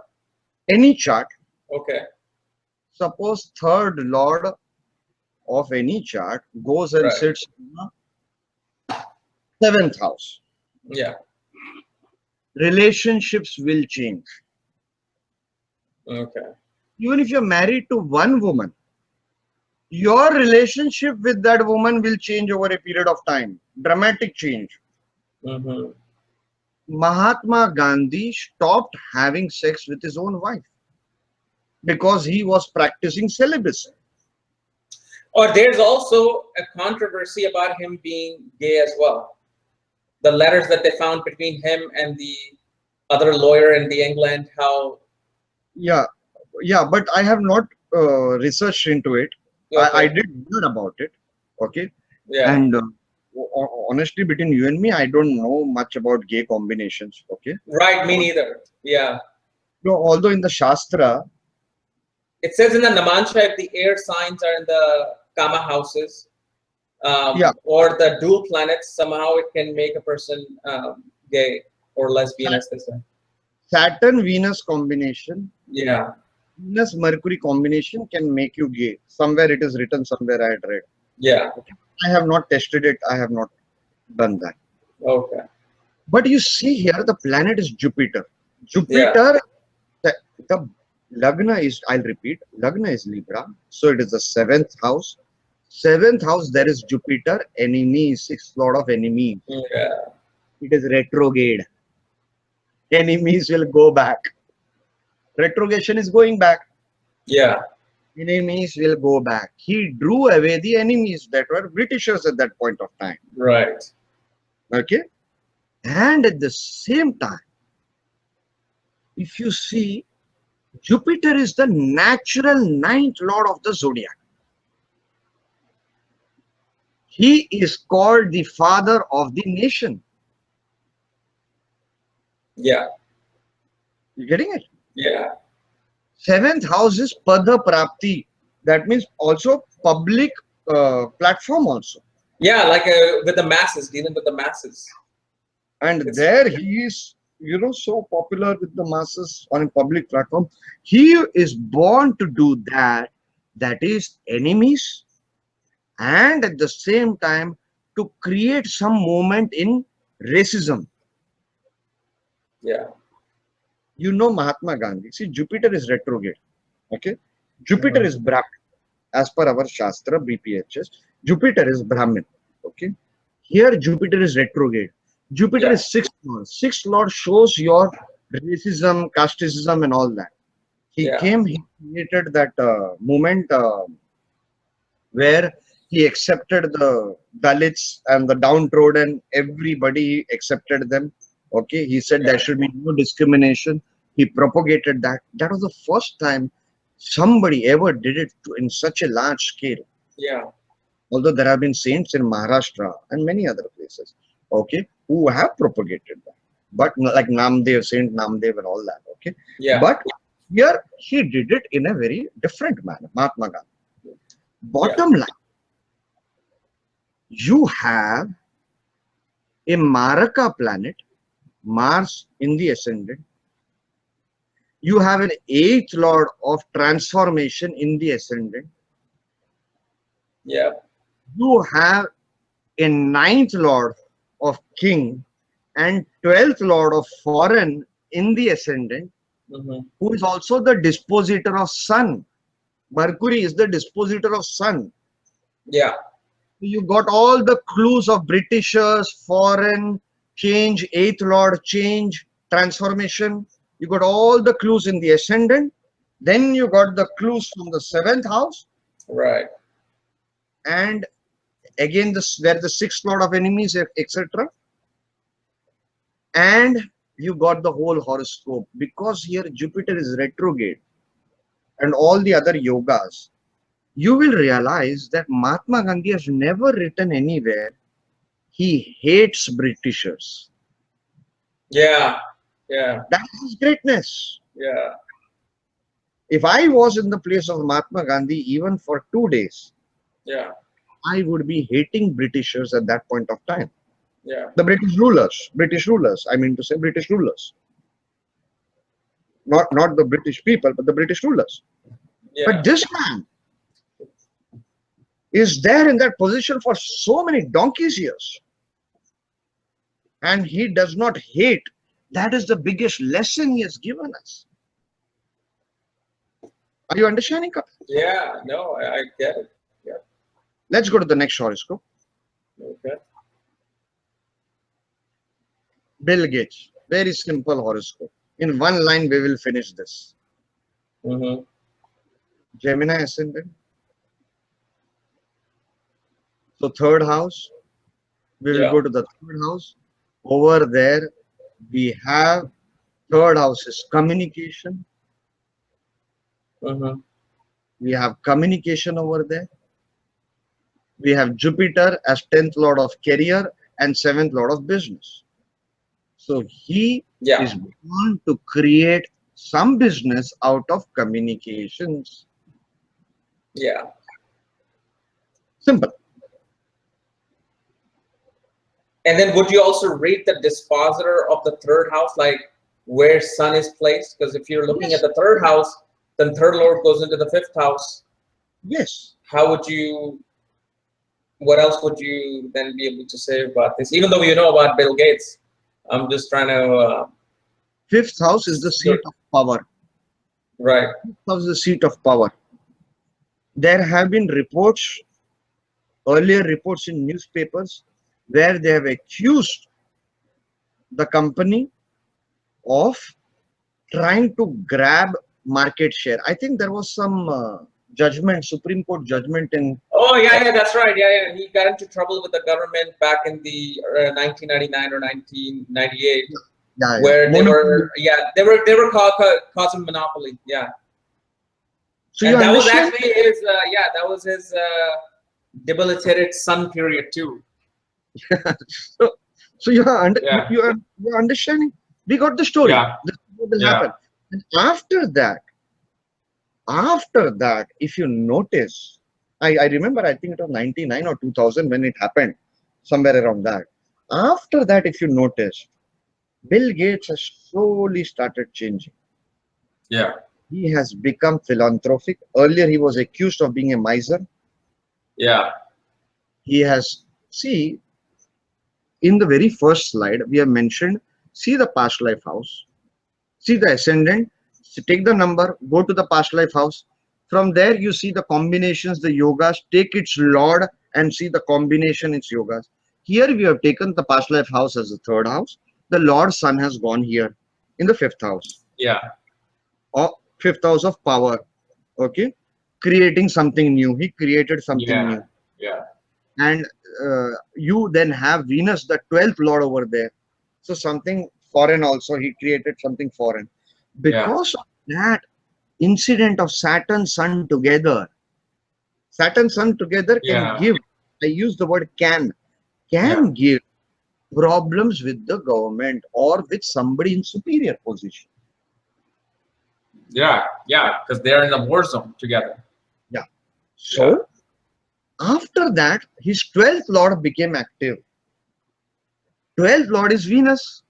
Any chart, Okay. suppose 3rd lord of any chart goes and Right. sits in the 7th house. Yeah. Relationships will change. Okay. Even if you're married to one woman, your relationship with that woman will change over a period of time. Dramatic change. Mahatma Gandhi stopped having sex with his own wife because he was practicing celibacy. Or there's also a controversy about him being gay as well. The letters that they found between him and the other lawyer in the England, how... Yeah, but I have not researched into it. Okay. I did learn about it. Okay. Yeah. And honestly, between you and me, I don't know much about gay combinations. Okay. Right, me neither. Yeah. No, although in the Shastra, It says in the Namansha, if the air signs are in the Kama houses, yeah, or the dual planets, somehow it can make a person gay or lesbian, as they say. Saturn-Venus combination, Yeah. Venus-Mercury combination can make you gay. Somewhere it is written, somewhere I had read. Yeah. Okay. I have not tested it. I have not done that. Okay. But you see here, the planet is Jupiter. Yeah. Jupiter, the Lagna is, I'll repeat, Lagna is Libra. So it is the 7th house. 7th house, there is Jupiter, enemy, 6th lord of enemies. Yeah. It is retrograde. Enemies will go back. Retrogression is going back. Yeah. Enemies will go back. He drew away the enemies that were Britishers at that point of time. Right. Okay. And at the same time, if you see, Jupiter is the natural 9th lord of the zodiac. He is called the father of the nation. Yeah. You getting it? Yeah. 7th house is Pada Prapti. That means also public platform also. Yeah, like with the masses, dealing with the masses. And there he is, so popular with the masses on a public platform. He is born to do that. That is enemies. And at the same time, to create some movement in racism. Yeah. Mahatma Gandhi. See, Jupiter is retrograde. Okay. Jupiter is Brahmin. As per our Shastra, BPHS, Jupiter is Brahmin. Okay. Here Jupiter is retrograde. Jupiter Yeah. is sixth lord. Sixth lord shows your racism, casteism, and all that. He Yeah. came, he created that moment where he accepted the Dalits and the downtrodden. Everybody accepted them. Okay, he said there Yeah. should be no discrimination. He propagated that. That was the first time somebody ever did it in such a large scale. Yeah. Although there have been saints in Maharashtra and many other places, okay, who have propagated that. But like Namdev, Saint Namdev and all that, okay. Yeah. But here he did it in a very different manner, Mahatma Gandhi. Yeah. Bottom line, you have a Maraka planet, Mars in the ascendant. You have an eighth lord of transformation in the ascendant. Yeah. You have a ninth lord of king and 12th lord of foreign in the ascendant, who is also the dispositor of sun. Mercury is the dispositor of sun. Yeah. You got all the clues of Britishers, foreign, change, eighth lord, change, transformation. You got all the clues in the ascendant. Then you got the clues from the seventh house, Right. and again this where the sixth lord of enemies, etc. And you got the whole horoscope, because here Jupiter is retrograde and all the other yogas. You will realize that Mahatma Gandhi has never written anywhere he hates Britishers. Yeah. Yeah. That is his greatness. Yeah. If I was in the place of Mahatma Gandhi, even for 2 days, Yeah. I would be hating Britishers at that point of time. Yeah. The British rulers, I mean to say British rulers. Not the British people, but the British rulers. Yeah. But this man is there in that position for so many donkey's years. And he does not hate. That is the biggest lesson he has given us. Are you understanding, Kapiel? Yeah. No, I get it. Yeah. Let's go to the next horoscope. Okay. Bill Gates. Very simple horoscope. In one line, we will finish this. Gemini ascendant. So third house. We will Yeah. go to the third house. Over there, we have third house is communication. We have communication over there. We have Jupiter as 10th lord of career and 7th lord of business. So he Yeah. is born to create some business out of communications. Yeah. Simple. And then would you also rate the dispositor of the third house, like where sun is placed? Because if you're looking at the third house, then third lord goes into the fifth house. Yes. How would you, what else would you then be able to say about this? Even though you know about Bill Gates, I'm just trying to. Fifth house is the seat of power. Right. Fifth house is the seat of power. There have been reports, earlier reports in newspapers, where they have accused the company of trying to grab market share. I think there was some judgment, Supreme Court judgment in. Oh yeah, yeah, that's right. Yeah, yeah. He got into trouble with the government back in the 1999 or 1998, where they were causing monopoly. Yeah. So and that was actually his. That was his debilitated sun period too. So you are understanding. We got the story. Yeah. This is what will happen. And after that, if you notice, I remember, I think it was 99 or 2000 when it happened, somewhere around that. After that, if you notice, Bill Gates has slowly started changing. Yeah. He has become philanthropic. Earlier, he was accused of being a miser. Yeah. He has, see, in the very first slide, we have mentioned, see the past life house, see the ascendant, take the number, go to the past life house. From there, you see the combinations, the yogas, take its lord and see the combination, its yogas. Here we have taken the past life house as the third house. The Lord Sun has gone here in the fifth house. Yeah. Or fifth house of power. Okay. Creating something new. He created something Yeah. new. Yeah. And you then have Venus, the 12th Lord over there. So something foreign also. He created something foreign. Yeah. Because of that incident of Saturn Sun together, Saturn Sun together can Yeah. give, I use the word can Yeah. give problems with the government or with somebody in superior position. Yeah. Yeah. Because they're in the war zone together. Yeah. Yeah. So after that, his 12th Lord became active. 12th Lord is Venus.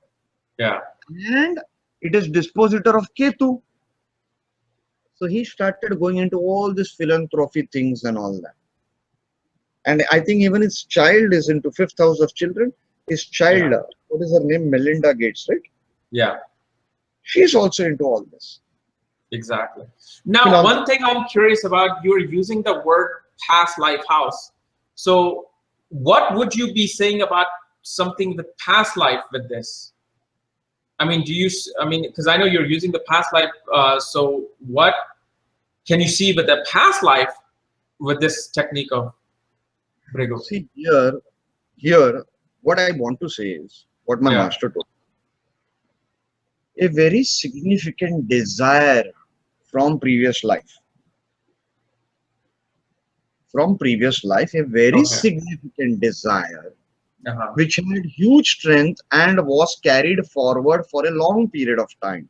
Yeah. And it is dispositor of Ketu. So he started going into all this philanthropy things and all that. And I think even his child is into fifth house of children. His child, Yeah. what is her name? Melinda Gates, right? Yeah. She's also into all this. Exactly. Now, Philanthropy. one thing I'm curious about, you're using the word past life house. So what would you be saying about something with past life with this? I mean, because I know you're using the past life. So what can you see with the past life with this technique of Bhrigu? See, here, what I want to say is what my Yeah. master told. A very significant desire from previous life. From previous life, a very Okay. significant desire Uh-huh. which had huge strength and was carried forward for a long period of time,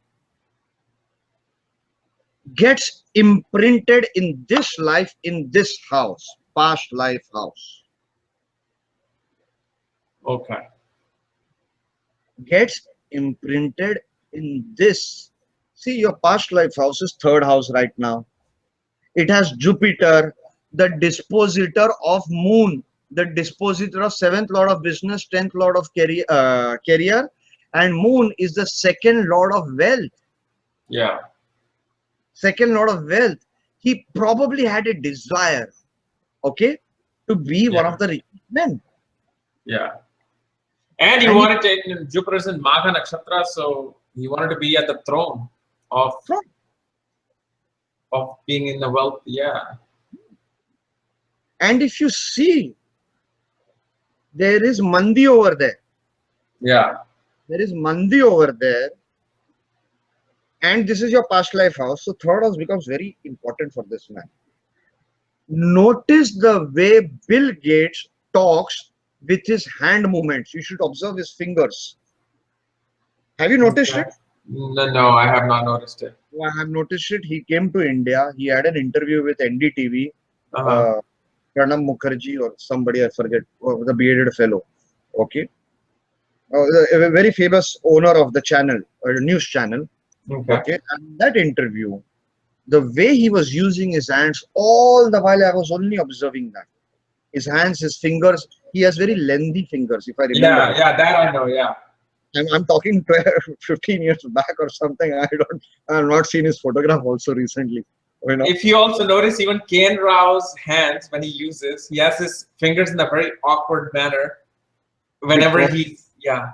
gets imprinted in this life, in this house, past life house. Okay. Gets imprinted in this. See, your past life house is third house right now. It has Jupiter, the dispositor of Moon, the dispositor of seventh lord of business, 10th lord of career, and Moon is the second lord of wealth. Yeah. Second lord of wealth. He probably had a desire, okay, to be one Yeah. of the richest men. Yeah. And he And he wanted to, Jupiter's in Magha Nakshatra, so he wanted to be at the throne of from being in the wealth. Yeah. and if you see, there is Mandi over there. Yeah. There is Mandi over there. And this is your past life house. So third house becomes very important for this man. Notice the way Bill Gates talks with his hand movements. You should observe his fingers. Have you noticed Okay. it? No, I have not noticed it. I have noticed it. He came to India. He had an interview with NDTV. Uh-huh. Pranam Mukherjee or somebody, I forget, the bearded fellow. Okay. A very famous owner of the channel, or news channel. Okay. Okay. And that interview, the way he was using his hands, all the while I was only observing that. His hands, his fingers, he has very lengthy fingers, if I remember. Yeah, yeah, that I know, yeah. I'm talking 12, 15 years back or something. I've not seen his photograph also recently. You know? If you also notice, even Ken Rao's hands, when he uses, he has his fingers in a very awkward manner. Whenever yeah.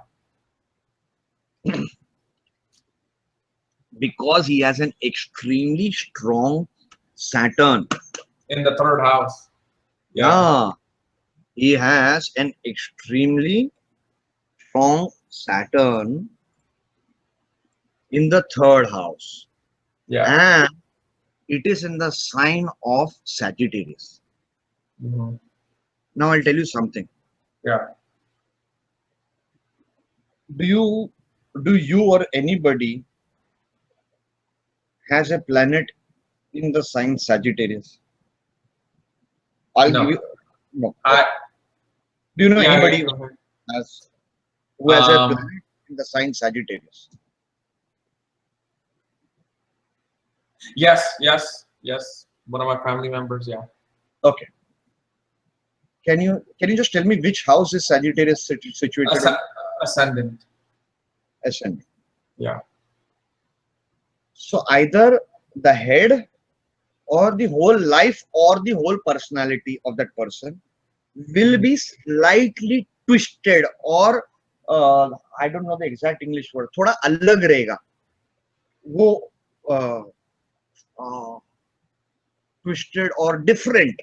Because he has an extremely strong Saturn. In the third house. Yeah. He has an extremely strong Saturn in the third house. Yeah. And it is in the sign of Sagittarius. Mm-hmm. Now I'll tell you something. Yeah. Do you or anybody has a planet in the sign Sagittarius? I'll No. give you no. I Do you know yeah, anybody yeah, go ahead. who has a planet in the sign Sagittarius? Yes. One of my family members, yeah. Okay. Can you just tell me which house is Sagittarius situated in? Ascendant. Ascendant. Yeah. So either the head or the whole life or the whole personality of that person will be slightly twisted or I don't know the exact English word, थोड़ा अलग रहेगा, वो twisted or different.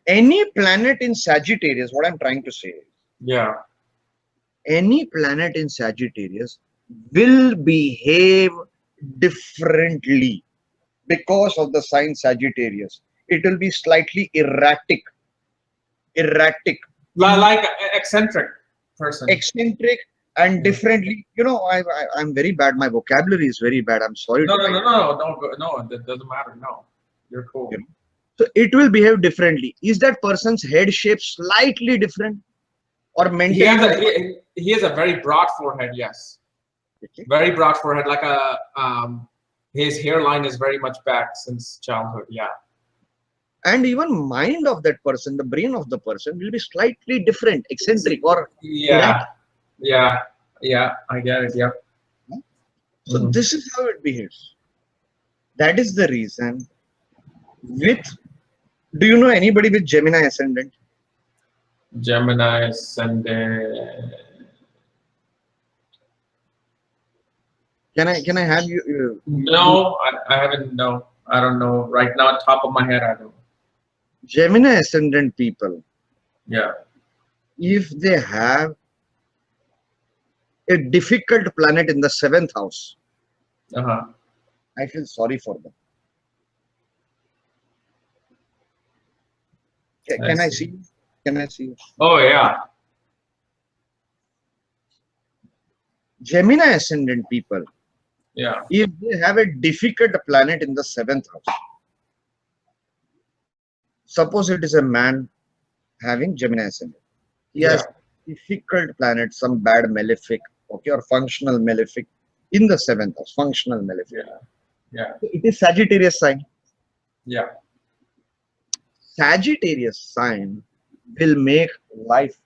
Any planet in Sagittarius, what I'm trying to say is, Yeah. any planet in Sagittarius will behave differently because of the sign Sagittarius. It will be slightly erratic, Like eccentric person. eccentric, and differently. You know, I'm very bad. My vocabulary is very bad. I'm sorry No, to no, write. no, no, no, no. That doesn't matter. No, you're cool. You know? So it will behave differently. Is that person's head shape slightly different, or He has mentally? he has a very broad forehead. Yes, Okay. very broad forehead. Like a his hairline is very much back since childhood. Yeah. And even mind of that person, the brain of the person will be slightly different, eccentric or Yeah. erratic. Yeah. Yeah. I get it. Yeah. So this is how it behaves. That is the reason. With, do you know anybody with Gemini ascendant? Gemini Ascendant. Can I have you? No, I haven't. No, I don't know right now. Top of my head, I don't. Gemini ascendant people, Yeah. if they have a difficult planet in the 7th house, I feel sorry for them. Can I see? Can I see? Oh yeah. Gemini ascendant people, Yeah. if they have a difficult planet in the 7th house, suppose it is a man having Gemini ascendant, he has difficult planet, some bad malefic, okay, or functional malefic in the 7th house, functional malefic. Yeah. So it is Sagittarius sign. Yeah. Sagittarius sign will make life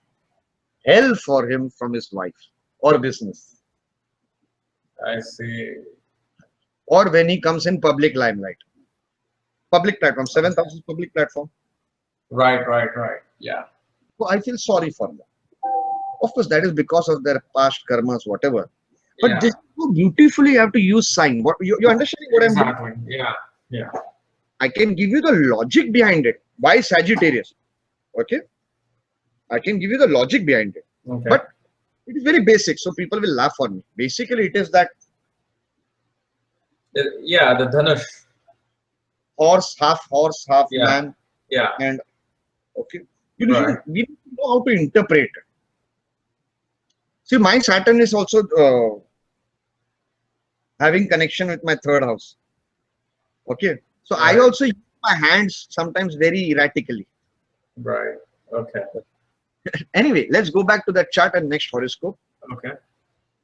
hell for him from his wife or business, I see. or when he comes in public limelight. Public platform, 7th house is public platform. Right. Yeah. So I feel sorry for them. Of course, that is because of their past karmas, whatever. But this is so beautifully you have to use sign. What you understand what I'm doing? Exactly. Yeah. Yeah. I can give you the logic behind it. Why Sagittarius? Okay. I can give you the logic behind it. Okay. But it is very basic, so people will laugh on me. Basically, it is that yeah, the Dhanush. horse, half Yeah. man. Yeah. And okay. We need to know how to interpret it. See, my Saturn is also having connection with my 3rd house. Okay. So I also use my hands sometimes very erratically. Right. Okay. Anyway, let's go back to that chart and next horoscope. Okay.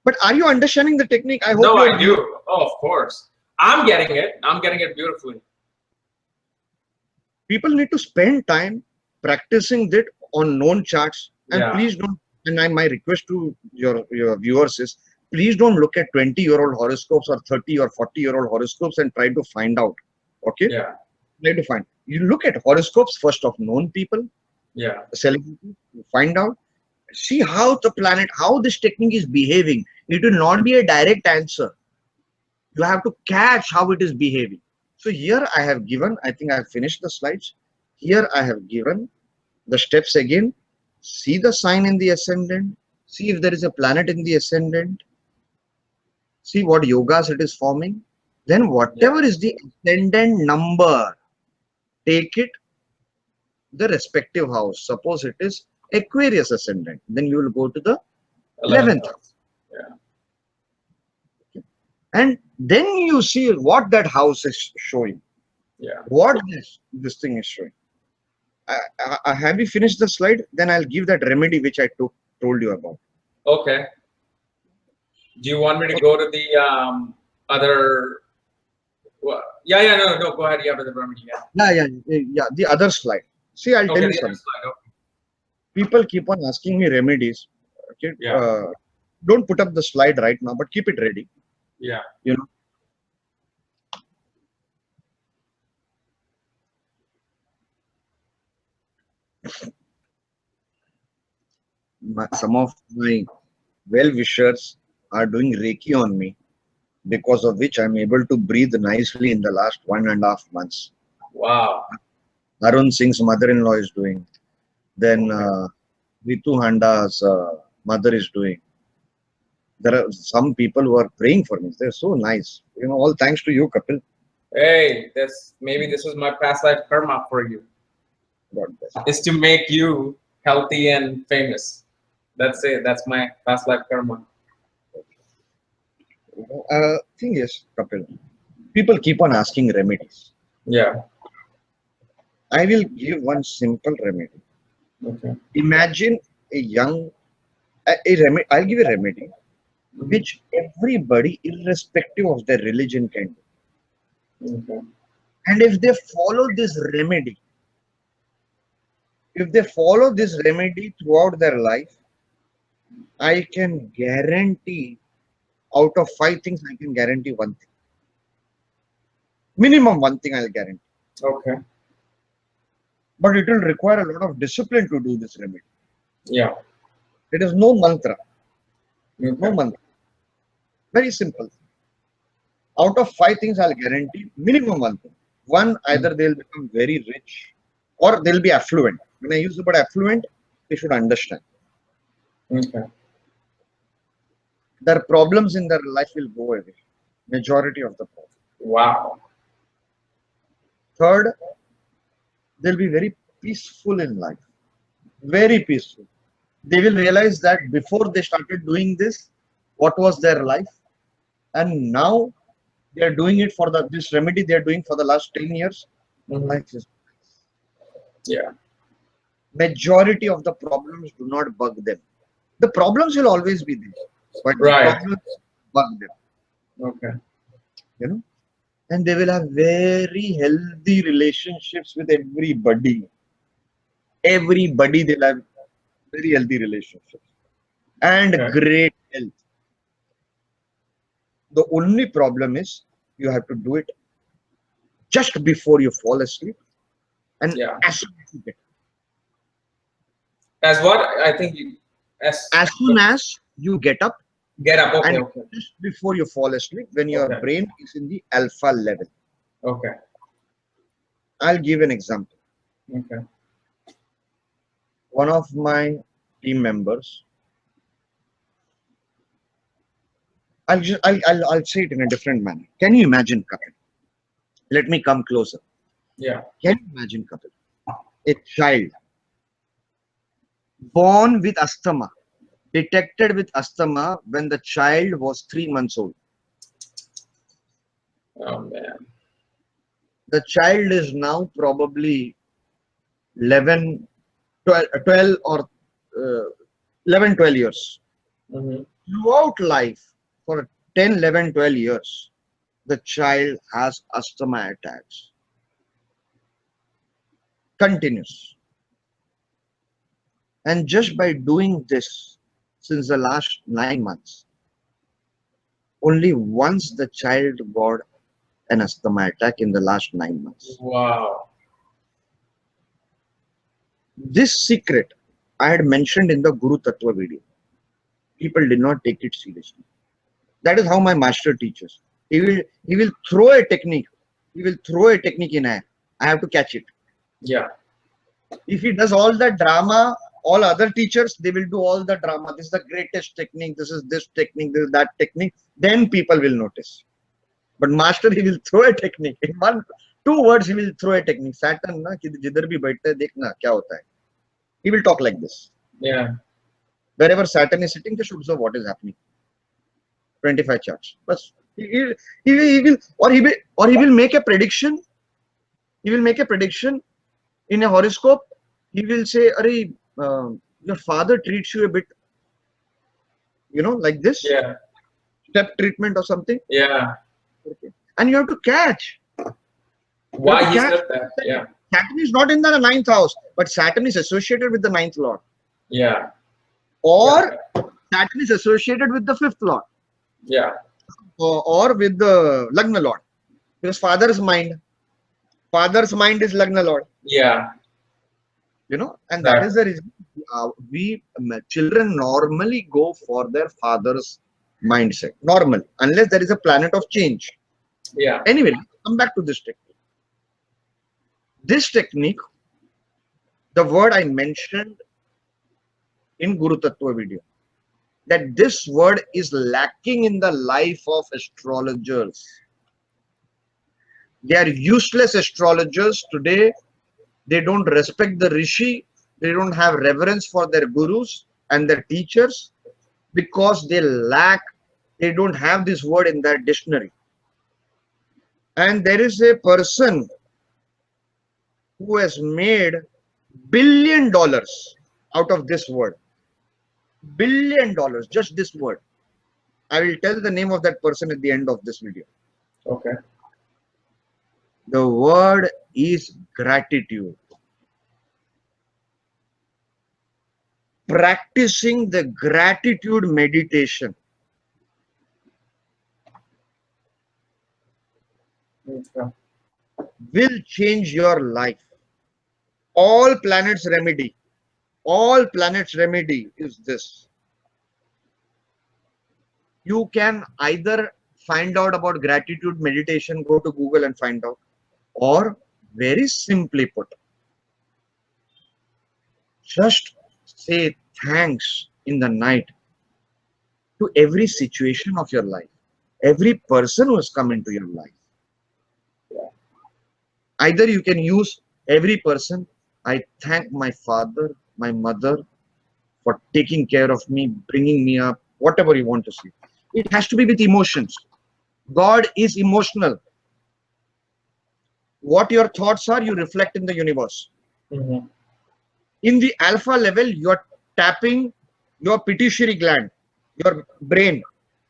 But are you understanding the technique? I hope No, I do. Oh, of course. I'm getting it. I'm getting it beautifully. People need to spend time practicing that on known charts. And please don't, and my request to your viewers is, please don't look at 20-year-old horoscopes or 30 or 40-year-old horoscopes and try to find out. Okay? Yeah. Try to find. You look at horoscopes first of known people. Yeah. Celebrities. Find out. See how the planet, how this technique is behaving. It will not be a direct answer. You have to catch how it is behaving. So here I have given, I think I have finished the slides. Here I have given the steps again. See the sign in the ascendant. See if there is a planet in the ascendant. See what yogas it is forming. Then whatever is the ascendant number, take it the respective house. Suppose it is Aquarius ascendant. Then you will go to the 11th house. Yeah. And then you see what that house is showing. Yeah. What this thing is showing. Have you finished the slide? Then I'll give that remedy which I told you about. Okay. Do you want me to go to the other? Well, yeah. No. Go ahead. Yeah, with the remedy. Yeah. The other slide. See, I'll tell you something. Slide, okay. People keep on asking me remedies. Okay. Don't put up the slide right now, but keep it ready. Yeah. You know. some of my well-wishers are doing Reiki on me, because of which I'm able to breathe nicely in the last 1.5 months. Wow. Arun Singh's mother-in-law is doing. Then Ritu Handa's mother is doing. There are some people who are praying for me. They're so nice. You know, all thanks to you, Kapil. Hey, maybe this was my past life karma for you. God bless. Is to make you healthy and famous. That's it. That's my past life karma. Thing is, Kapil, people keep on asking remedies. Yeah. I will give one simple remedy. Okay. Imagine a young, remedy. I'll give a remedy which everybody, irrespective of their religion, can do. Okay. And if they follow this remedy, throughout their life, I can guarantee, out of 5 things, I can guarantee one thing. Minimum one thing I'll guarantee. Okay. But it will require a lot of discipline to do this remedy. Yeah. It is no mantra. Okay. No mantra. Very simple. Out of 5 things, I'll guarantee minimum one thing. One, either they'll become very rich or they'll be affluent. When I use the word affluent, they should understand. Okay. Their problems in their life will go away. Majority of the problems. Wow. Third, they'll be very peaceful in life. Very peaceful. They will realize that before they started doing this, what was their life? And now they are doing it for this remedy they are doing for the last 10 years. Life is Yeah. majority of the problems do not bug them. The problems will always be there, but Right. the problems bug them. Okay. You know, and they will have very healthy relationships with everybody. Everybody, they'll have very healthy relationships and Okay. great health. The only problem is you have to do it just before you fall asleep and Yeah. as soon as you get up. As what? I think you As soon as you get up get up. Okay. and Okay. just before you fall asleep, when your Okay. brain is in the alpha level. Okay. I'll give an example. Okay. One of my team members, I'll say it in a different manner. Can you imagine, Kapil? Let me come closer. Yeah. Can you imagine, Kapil? A child born with asthma, detected with asthma when the child was 3 months old. Oh man. The child is now probably 11, 12 or 11, 12 years. Throughout life, for 10, 11, 12 years, the child has asthma attacks. Continuous. And just by doing this since the last 9 months, only once the child got an asthma attack in the last 9 months. Wow. This secret I had mentioned in the Guru Tattva video. People did not take it seriously. That is how my master teaches. He will throw a technique. He will throw a technique in air. I have to catch it. Yeah. If he does all the drama, all other teachers, they will do all the drama. This is the greatest technique. This is this technique. This is that technique. Then people will notice. But master, he will throw a technique. In 2 words, he will throw a technique. Saturn, na, jidhar bhi baithta hai, dekhna, kya hota hai. He will talk like this. Yeah. Wherever Saturn is sitting, just observe what is happening. 25 charts. But he will make a prediction. He will make a prediction in a horoscope. He will say, your father treats you a bit, like this. Yeah. Step treatment or something. Yeah. Okay. And you have to catch. Why he said that? Yeah. Saturn is not in the 9th house, but Saturn is associated with the 9th lord. Yeah. Or Saturn is associated with the 5th lord. Yeah. Or with the Lagna lord. Because father's mind is Lagna lord. Yeah. you know, and that is the reason children normally go for their father's mindset, normally, unless there is a planet of change. Yeah. Anyway, come back to this technique. This technique, the word I mentioned in Guru Tattva video, that this word is lacking in the life of astrologers. They are useless astrologers today. They don't respect the rishi. They don't have reverence for their gurus and their teachers because they don't have this word in their dictionary. And there is a person who has made $1 billion out of this word. $1 billion, just this word. I will tell the name of that person at the end of this video. Okay. The word is gratitude. Practicing the gratitude meditation Okay. will change your life. All planets remedy is this. You can either find out about gratitude meditation, go to Google and find out, or very simply put, just say thanks in the night to every situation of your life, every person who has come into your life. Either you can use every person. I thank my father, my mother for taking care of me, bringing me up, whatever you want to say. It has to be with emotions. God is emotional. What your thoughts are, you reflect in the universe. Mm-hmm. In the alpha level, you're tapping your pituitary gland, your brain,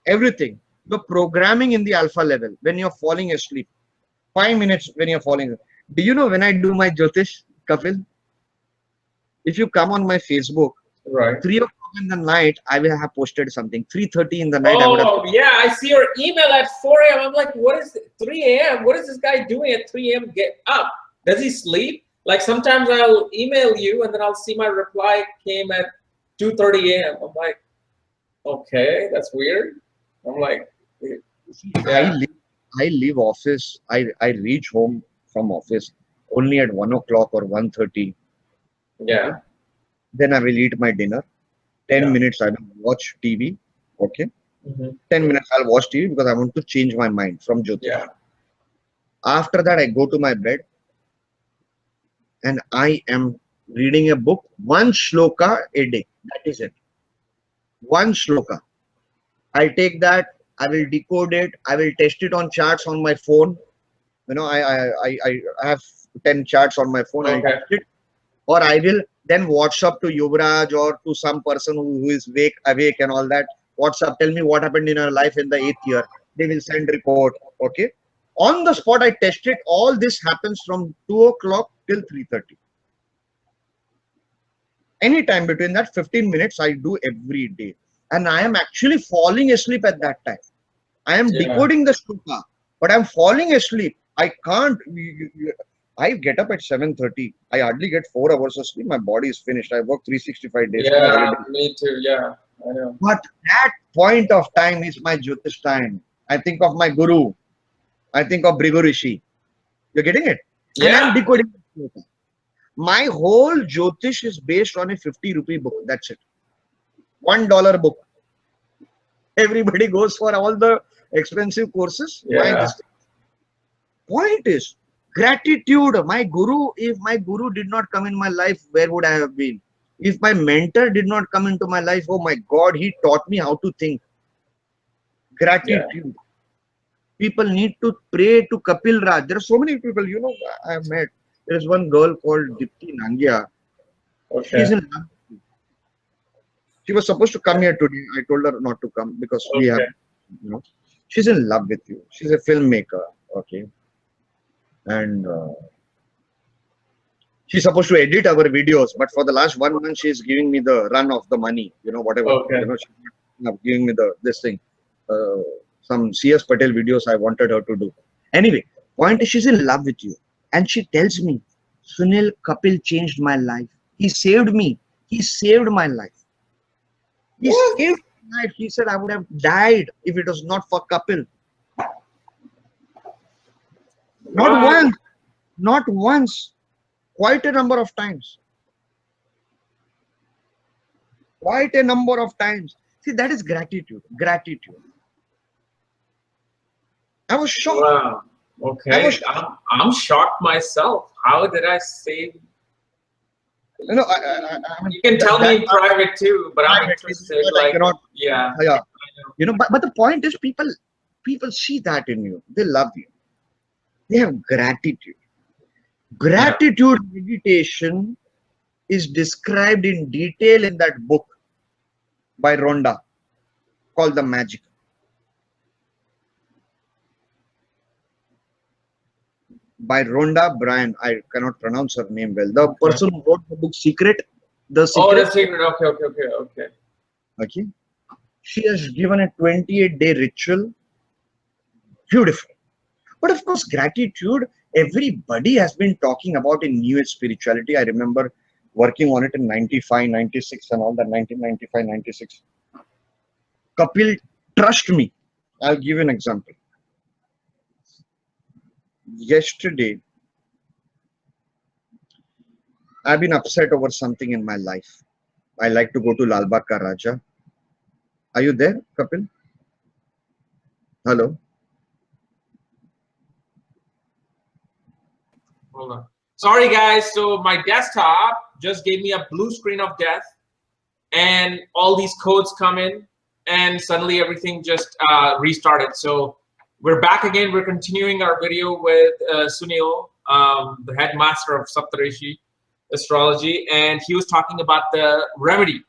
everything. You're programming in the alpha level when you're falling asleep. 5 minutes when you're falling. Do you know when I do my Jyotish, Kapil? If you come on my Facebook, Right. 3 o'clock in the night, I will have posted something. 3:30 in the night, I would have. Oh, yeah. I see your email at 4 a.m. I'm like, what is it? 3 a.m.? What is this guy doing at 3 a.m.? Get up. Does he sleep? Like sometimes I'll email you and then I'll see my reply came at 2:30 a.m. I'm like, okay, that's weird. I'm like, yeah. I leave office. I reach home from office only at 1 o'clock or 1:30. Yeah. Then I will eat my dinner. 10 Yeah. minutes I will watch TV. Okay. Mm-hmm. 10 minutes I'll watch TV because I want to change my mind from Jyotish. Yeah. After that, I go to my bed and I am reading a book, one shloka a day. That is it. One shloka. I take that, I will decode it, I will test it on charts on my phone. You know, I have 10 charts on my phone. Okay. I test it, or I will then WhatsApp to Yuvraj or to some person who is awake and all that. WhatsApp, tell me what happened in your life in the 8th year. They will send report. Okay. On the spot, I test it. All this happens from 2 o'clock till 3:30. Anytime between that 15 minutes, I do every day. And I am actually falling asleep at that time. I am decoding the shloka, but I'm falling asleep. I can't. I get up at 7:30. I hardly get 4 hours of sleep. My body is finished. I work 365 days. Yeah, me too. Yeah, I know. But that point of time is my Jyotish time. I think of my guru. I think of Bhrigu Rishi. You're getting it? Yeah. And I'm decoding the shloka. My whole Jyotish is based on a 50 rupee book. That's it. $1 book. Everybody goes for all the expensive courses. Yeah. Point is gratitude. My guru, if my guru did not come in my life, where would I have been? If my mentor did not come into my life, oh my God, he taught me how to think. Gratitude. Yeah. People need to pray to Kapiel Raaj. There are so many people, you know, I have met. There is one girl called Dipti Nangia. Okay. She's in love. She was supposed to come here today. I told her not to come because we have, you know, she's in love with you. She's a filmmaker. Okay. And she's supposed to edit our videos, but for the last 1 month, she's giving me the run of the money, you know, whatever. Okay. You know, she's giving me this thing. Some CS Patel videos I wanted her to do. Anyway, point is she's in love with you. And she tells me, Sunil, Kapil changed my life. He saved me. He saved my life. He saved my life. He said I would have died if it was not for Kapil. Not Wow. once, not once, quite a number of times. Quite a number of times. See, that is gratitude. Gratitude. I was shocked. Wow. I Okay. was, I'm shocked myself. How did I save? you know, I mean, You can tell me in part private too, but I'm interested. I Like, cannot. yeah. Yeah, you know, but the point is, people see that in you. They love you. They have gratitude. Gratitude meditation is described in detail in that book by Rhonda called The Magic. By Rhonda Bryan. I cannot pronounce her name well. The person who wrote the book Secret, The Oh, Secret. the secret. Okay. Okay. She has given a 28-day ritual. Beautiful. But of course, gratitude, everybody has been talking about in New Age spirituality. I remember working on it in 95, 96 and all that, 1995, 96. Kapil, trust me. I'll give you an example. Yesterday, I've been upset over something in my life. I like to go to Lal Bagh Ka Raja. Are you there, Kapil? Hello? Hold on. Sorry, guys. So my desktop just gave me a blue screen of death, and all these codes come in, and suddenly everything just restarted. So we're back again. We're continuing our video with Sunil, the headmaster of Saptarishis Astrology, and he was talking about the remedy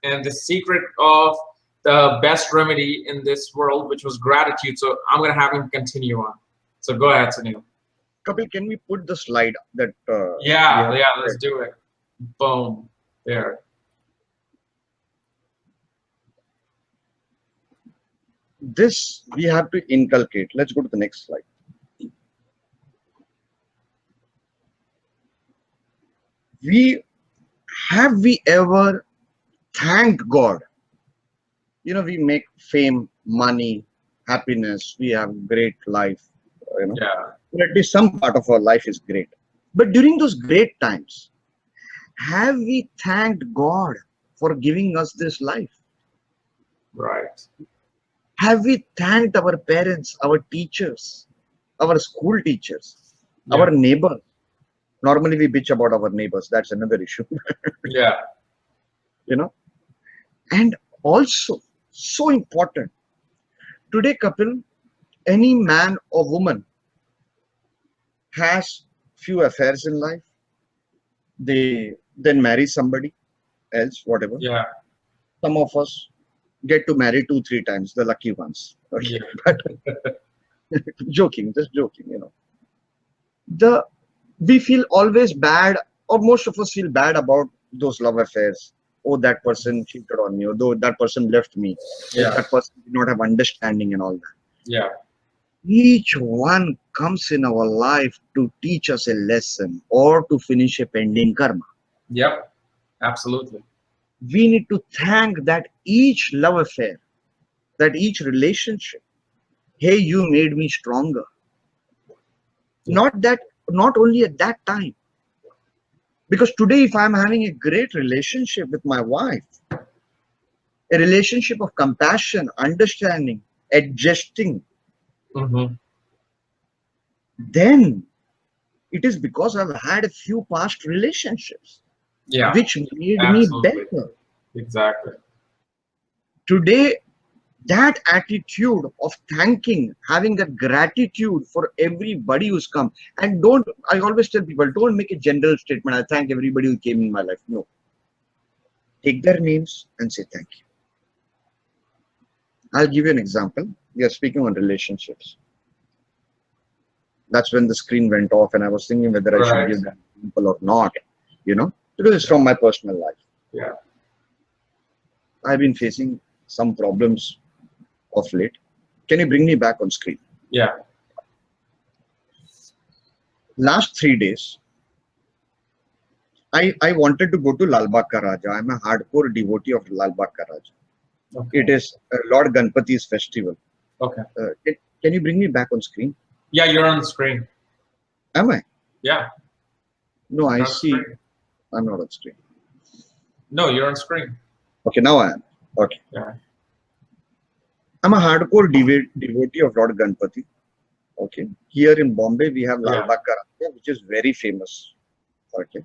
and the secret of the best remedy in this world, which was gratitude. So I'm gonna have him continue on. So go ahead, Sunil. Kapil, can we put the slide that Yeah, let's do it. Boom. There. this we have to inculcate. Let's go to the next slide. Have we ever thanked God? You know, we make fame, money, happiness, we have great life, you know. Yeah. But at least some part of our life is great. But during those great times, have we thanked God for giving us this life? Right. Have we thanked our parents, our teachers, our school teachers, Yeah. our neighbors? Normally we bitch about our neighbors. That's another issue. Yeah. You know. And also, so important. Today, Kapil, any man or woman has few affairs in life. They then marry somebody else, whatever. Yeah. Some of us get to marry 2-3 times, the lucky ones. Okay. Yeah. But joking, just joking, you know. We feel always bad, or most of us feel bad about those love affairs. Oh, that person cheated on me, or though that person left me, Yeah. that person did not have understanding and all that. Yeah. Each one comes in our life to teach us a lesson or to finish a pending karma. Yep. Absolutely. We need to thank that each love affair, that each relationship, hey, you made me stronger. Yeah. Not only at that time. Because today, if I'm having a great relationship with my wife, a relationship of compassion, understanding, adjusting, then it is because I've had a few past relationships, Yeah. which made me Absolutely. better. Exactly. Today, that attitude of thanking, having that gratitude for everybody who's come, and I always tell people, don't make a general statement, I thank everybody who came in my life. No. Take their names and say thank you. I'll give you an example. We are speaking on relationships. That's when the screen went off and I was thinking whether I should give that example or not, you know, because it's from my personal life. Yeah. I've been facing some problems of late. Can you bring me back on screen? Yeah. Last 3 days, I wanted to go to Lal Bagh Ka Raja. I'm a hardcore devotee of Lal Bagh Ka Raja. Okay. It is Lord Ganpati's festival. Okay. Can you bring me back on screen? Yeah, you're on the screen. Am I? Yeah. No, I You're on see. screen. I'm not on screen. No, you're on screen. Okay, now I am. Okay. Yeah. I'm a hardcore devotee of Lord Ganpati. Okay. Here in Bombay, we have Lal Bagh Ka Raja, which is very famous. Okay.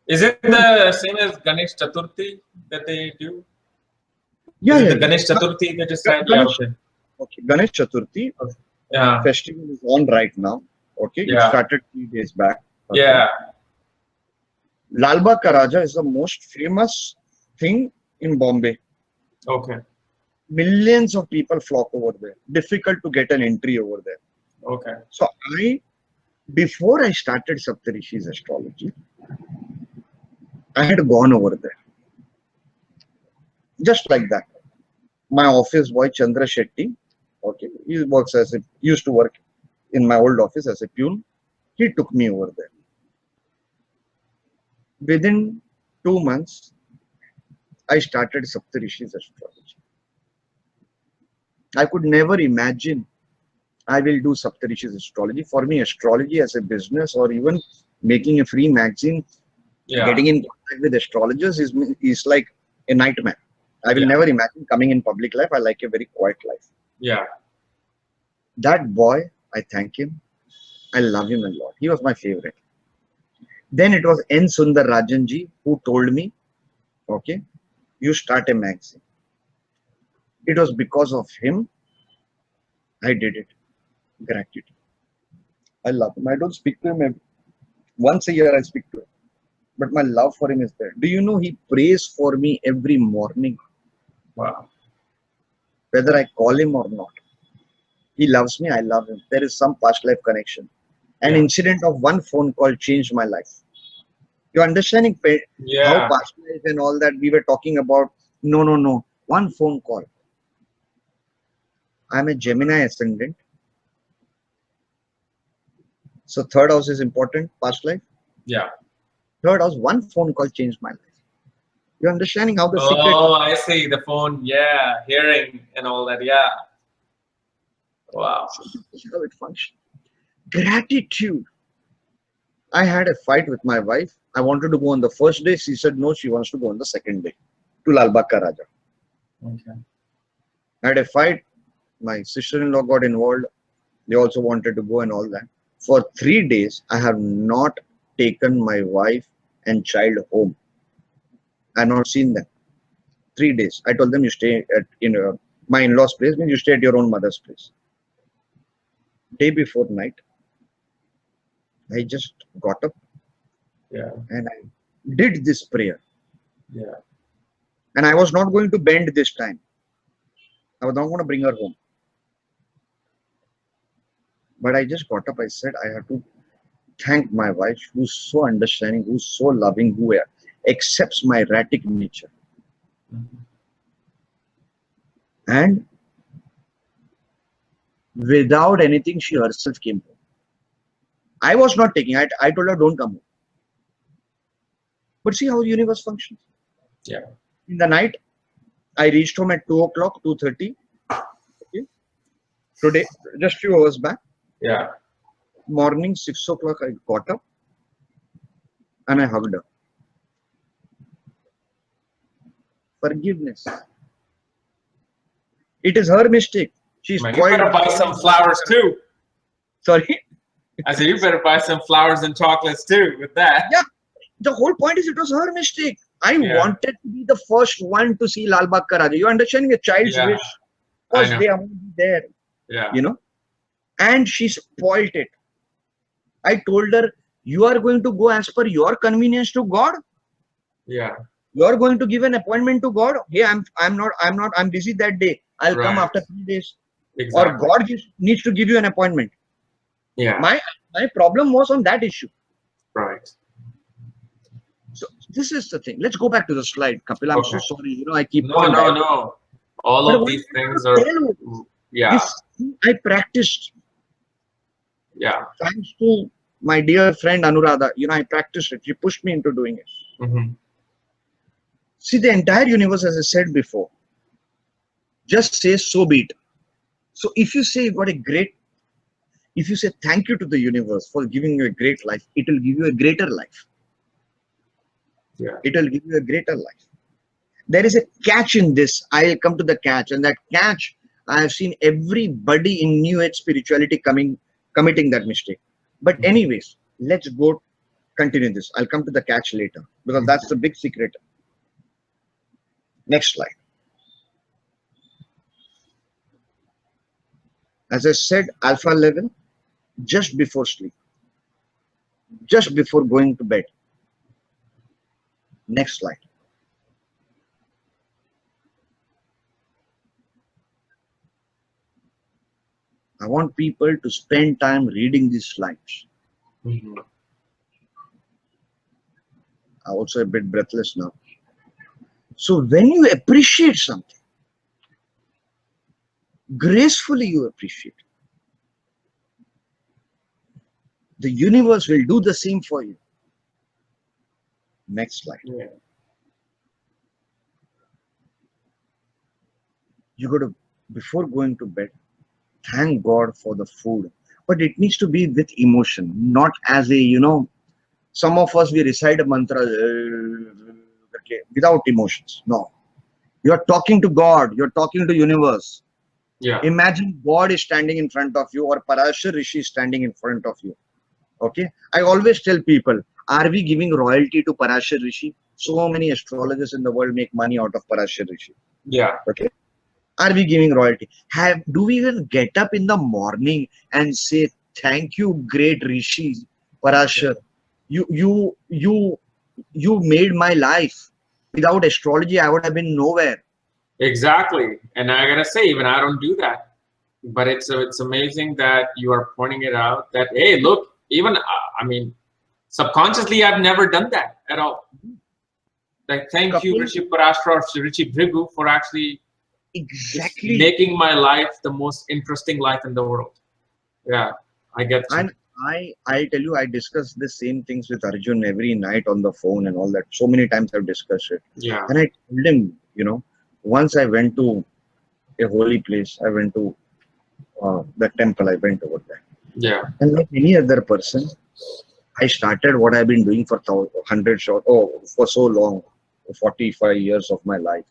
Is it the same as Ganesh Chaturthi that they do? Yeah, Is it yeah, the Ganesh Chaturthi that you said? Yeah, Ganesh, okay. okay. Ganesh Chaturthi Yeah. festival is on right now. Okay. It Yeah. started 3 days back. Okay. Yeah. Lal Bagh Ka Raja is the most famous thing in Bombay. Okay. Millions of people flock over there. Difficult to get an entry over there. Okay. So before I started Saptarishis astrology, I had gone over there. Just like that. My office boy Chandra Shetty, okay, he used to work in my old office as a peon. He took me over there. Within 2 months, I started Saptarishis astrology. I could never imagine I will do Saptarishis astrology. For me, astrology as a business or even making a free magazine, getting in contact with astrologers is like a nightmare. I will never imagine coming in public life. I like a very quiet life. Yeah. That boy, I thank him. I love him a lot. He was my favorite. Then it was N. Sundar Rajanji who told me, okay, you start a magazine. It was because of him I did it. Gratitude. I love him. I don't speak to him once a year. I speak to him, but my love for him is there. Do you know he prays for me every morning? Wow. Whether I call him or not, he loves me. I love him. There is some past life connection. An incident of one phone call changed my life. You're understanding how past life and all that we were talking about? No. One phone call. I'm a Gemini Ascendant. So third house is important, past life. Yeah. Third house, one phone call changed my life. You're understanding how the secret... Oh, I see. The phone, hearing and all that, Wow. This is how it functions. Gratitude. I had a fight with my wife. I wanted to go on the first day. She said no, she wants to go on the second day to Lal Bagh Ka Raja. Okay. I had a fight. My sister-in-law got involved. They also wanted to go and all that. For 3 days, I have not taken my wife and child home. I have not seen them. 3 days. I told them you stay in my in-laws' place, means you stay at your own mother's place. Day before night, I just got up and I did this prayer. Yeah. And I was not going to bend this time. I was not going to bring her home. But I just got up. I said, I have to thank my wife, who's so understanding, who's so loving, who accepts my erratic nature. And without anything, she herself came home. I was not taking it. I told her, don't come home. But see how the universe functions. Yeah. In the night, I reached home at 2 o'clock, 2:30. Okay. Today, just few hours back. Yeah. Morning, 6 o'clock, I got up and I hugged her. Forgiveness. It is her mistake. She's Man, you better buy some flowers too. Sorry? I said, you better buy some flowers and chocolates too with that. Yeah. The whole point is it was her mistake. I wanted to be the first one to see Lal Bagh Ka Raja. You understanding a child's wish? Because they are there. Yeah. You know? And she spoilt it. I told her, you are going to go as per your convenience to God. Yeah. You are going to give an appointment to God. Hey, I'm busy that day. I'll come after 3 days. Exactly. Or God needs to give you an appointment. Yeah. My problem was on that issue. Right. So this is the thing. Let's go back to the slide, Kapil. I'm so sorry. You know, I keep No. All of these things are this I practiced. Yeah. Thanks to My dear friend Anuradha, I practiced it. She pushed me into doing it. See, the entire universe, as I said before, just says so be it. So if you say you got a great, if you say thank you to the universe for giving you a great life, it will give you a greater life. Yeah. It will give you a greater life. There is a catch in this. I'll come to the catch, and that catch, I have seen everybody in New Age spirituality committing that mistake. But anyways, let's go continue this. I'll come to the catch later because that's the big secret. Next slide. As I said, alpha level just before sleep, just before going to bed. Next slide. I want people to spend time reading these slides. I'm also a bit breathless now. So when you appreciate something, gracefully you appreciate, the universe will do the same for you. Next slide. Yeah. You got to, before going to bed, thank God for the food. But it needs to be with emotion, not as a, some of us, we recite a mantra without emotions. No. You're talking to God. You're talking to universe. Yeah. Imagine God is standing in front of you or Parashar Rishi is standing in front of you. Okay. I always tell people, are we giving royalty to Parashar Rishi? So many astrologers in the world make money out of Parashar Rishi. Yeah. Okay. Are we giving royalty? Do we even get up in the morning and say, thank you, great Rishi, Parashar. You made my life. Without astrology, I would have been nowhere. Exactly. And I gotta say, even I don't do that. But it's amazing that you are pointing it out that, hey, look, even, I mean, subconsciously, I've never done that at all. Like, thank you, Rishi Parashar or Rishi Bhrigu, for actually making my life the most interesting life in the world. Yeah, I get you. And I tell you, I discuss the same things with Arjun every night on the phone and all that. So many times I've discussed it. Yeah. And I told him, once I went to a holy place, I went to the temple, I went over there. Yeah. And like any other person, I started what I've been doing for hundreds for so long, 45 years of my life,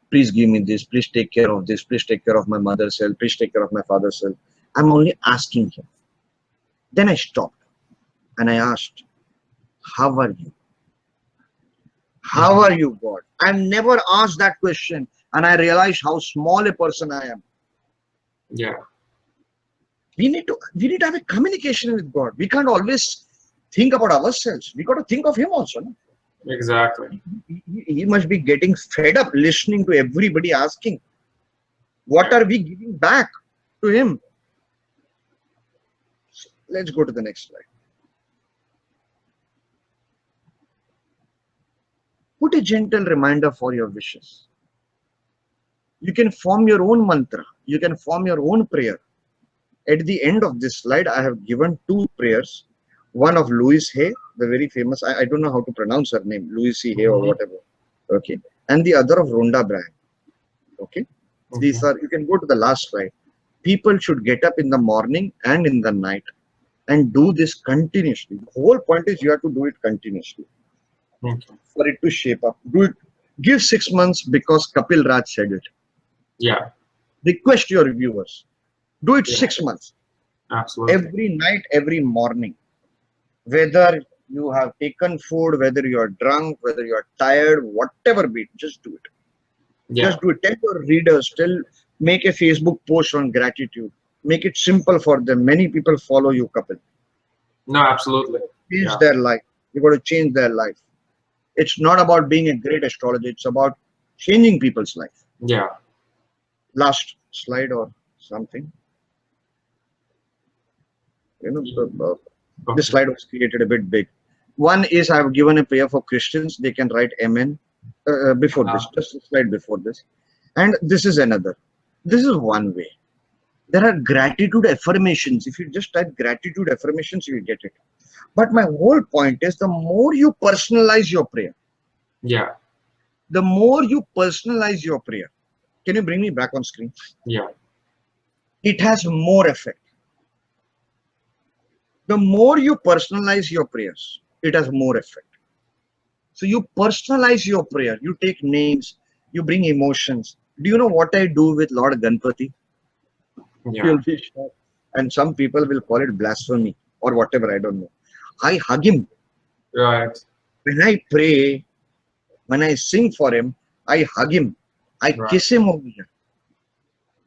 please give me this, please take care of this, please take care of my mother's health, please take care of my father's health. I'm only asking him. Then I stopped and I asked, how are you? How are you, God? I've never asked that question and I realized how small a person I am. Yeah. We need to have a communication with God. We can't always think about ourselves. We got to think of Him also. No? Exactly. He must be getting fed up listening to everybody asking, what are we giving back to Him? So let's go to the next slide. Put a gentle reminder for your wishes. You can form your own mantra. You can form your own prayer. At the end of this slide, I have given two prayers. One of Louise Hay, the very famous, I don't know how to pronounce her name, Louise Hay or whatever. Okay. And the other of Rhonda Brand. Okay. These are, you can go to the last slide. People should get up in the morning and in the night and do this continuously. The whole point is you have to do it continuously for it to shape up. Do it. Give 6 months because Kapiel Raaj said it. Yeah. Request your viewers. Do it 6 months. Absolutely. Every night, every morning. Whether you have taken food, whether you are drunk, whether you are tired, whatever be it, just do it. Yeah. Just do it. Tell your readers, make a Facebook post on gratitude. Make it simple for them. Many people follow you, Kapil. No, absolutely. Change their life. You got to change their life. It's not about being a great astrologer. It's about changing people's life. Yeah. Last slide or something. This slide was created a bit big. One is I have given a prayer for Christians. They can write Amen before this, just a slide before this. And this is another. This is one way. There are gratitude affirmations. If you just type gratitude affirmations, you will get it. But my whole point is, the more you personalize your prayer, Yeah. the more you personalize your prayer. Can you bring me back on screen? Yeah. It has more effect. The more you personalize your prayers, it has more effect. So you personalize your prayer. You take names, you bring emotions. Do you know what I do with Lord Ganpati? Yeah. You'll be shocked. And some people will call it blasphemy or whatever, I don't know. I hug him. Right. When I pray, when I sing for him, I hug him. I Right. kiss him over here.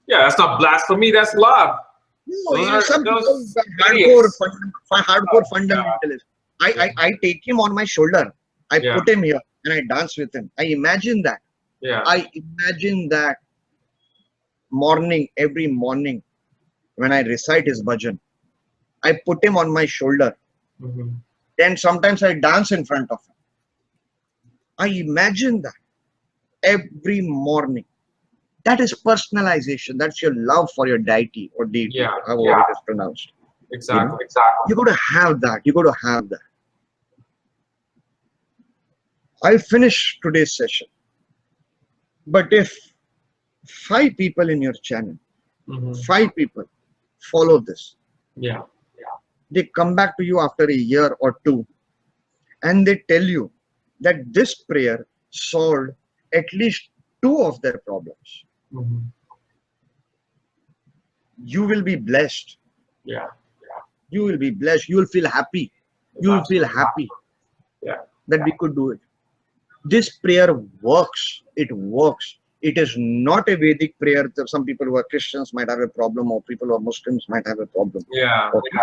Yeah, that's not blasphemy, that's love. No, some people are idiots. hardcore Oh, fundamentalists. yeah. I take him on my shoulder. I Yeah. put him here and I dance with him. I imagine that. Yeah. I imagine that morning, every morning when I recite his bhajan. I put him on my shoulder. Mm-hmm. Then sometimes I dance in front of him. I imagine that every morning. That is personalization. That's your love for your deity or deity, Yeah. however it is pronounced. Exactly. You got to have that. You got to have that. I'll finish today's session. But if 5 people in your channel, Mm-hmm. 5 people follow this, Yeah. they come back to you after a year or 2 and they tell you that this prayer solved at least 2 of their problems. Mm-hmm. You will be blessed. Yeah. You will be blessed. You will feel happy. You will feel happy Yeah. that we could do it. This prayer works. It works. It is not a Vedic prayer. Some people who are Christians might have a problem, or people who are Muslims might have a problem. Yeah. Okay.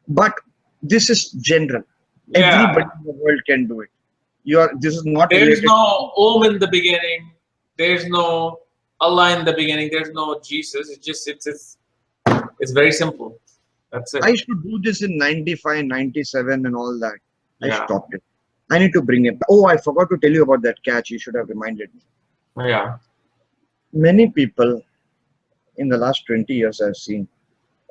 But this is general. Yeah. Everybody in the world can do it. This is not There's related. no Om in the beginning. There's no Allah in the beginning. There's no Jesus. It's just it's very simple. That's it. I used to do this in 95, 97 and all that. I Yeah. stopped it. I need to bring it back. Oh, I forgot to tell you about that catch. You should have reminded me. Yeah. Many people in the last 20 years I've seen,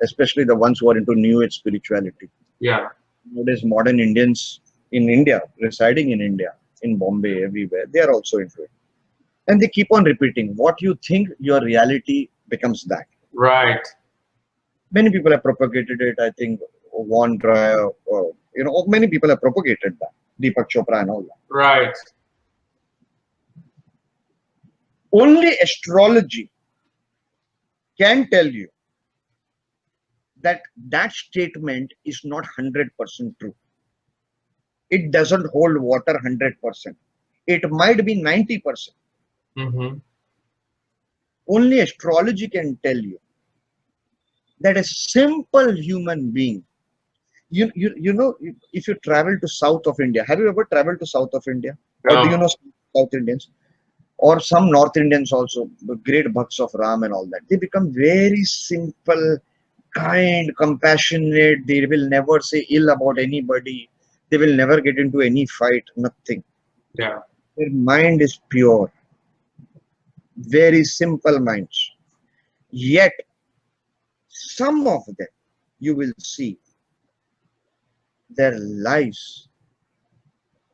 especially the ones who are into New Age spirituality. Yeah. Nowadays, modern Indians in India, residing in India, in Bombay, everywhere, they are also into it. And they keep on repeating, what you think, your reality becomes that. Right. Many people have propagated it. I think Von Dreyer, many people have propagated that. Deepak Chopra and all that. Right. Only astrology can tell you that that statement is not 100% true. It doesn't hold water 100%. It might be 90%. Mm-hmm. Only astrology can tell you that a simple human being, you know, if you travel to south of India, have you ever traveled to south of India? Or do you know South Indians? Or some North Indians also, the great bhakts of Ram and all that. They become very simple, kind, compassionate. They will never say ill about anybody. They will never get into any fight, nothing. Yeah. Their mind is pure. Very simple minds. Yet, some of them, you will see their lives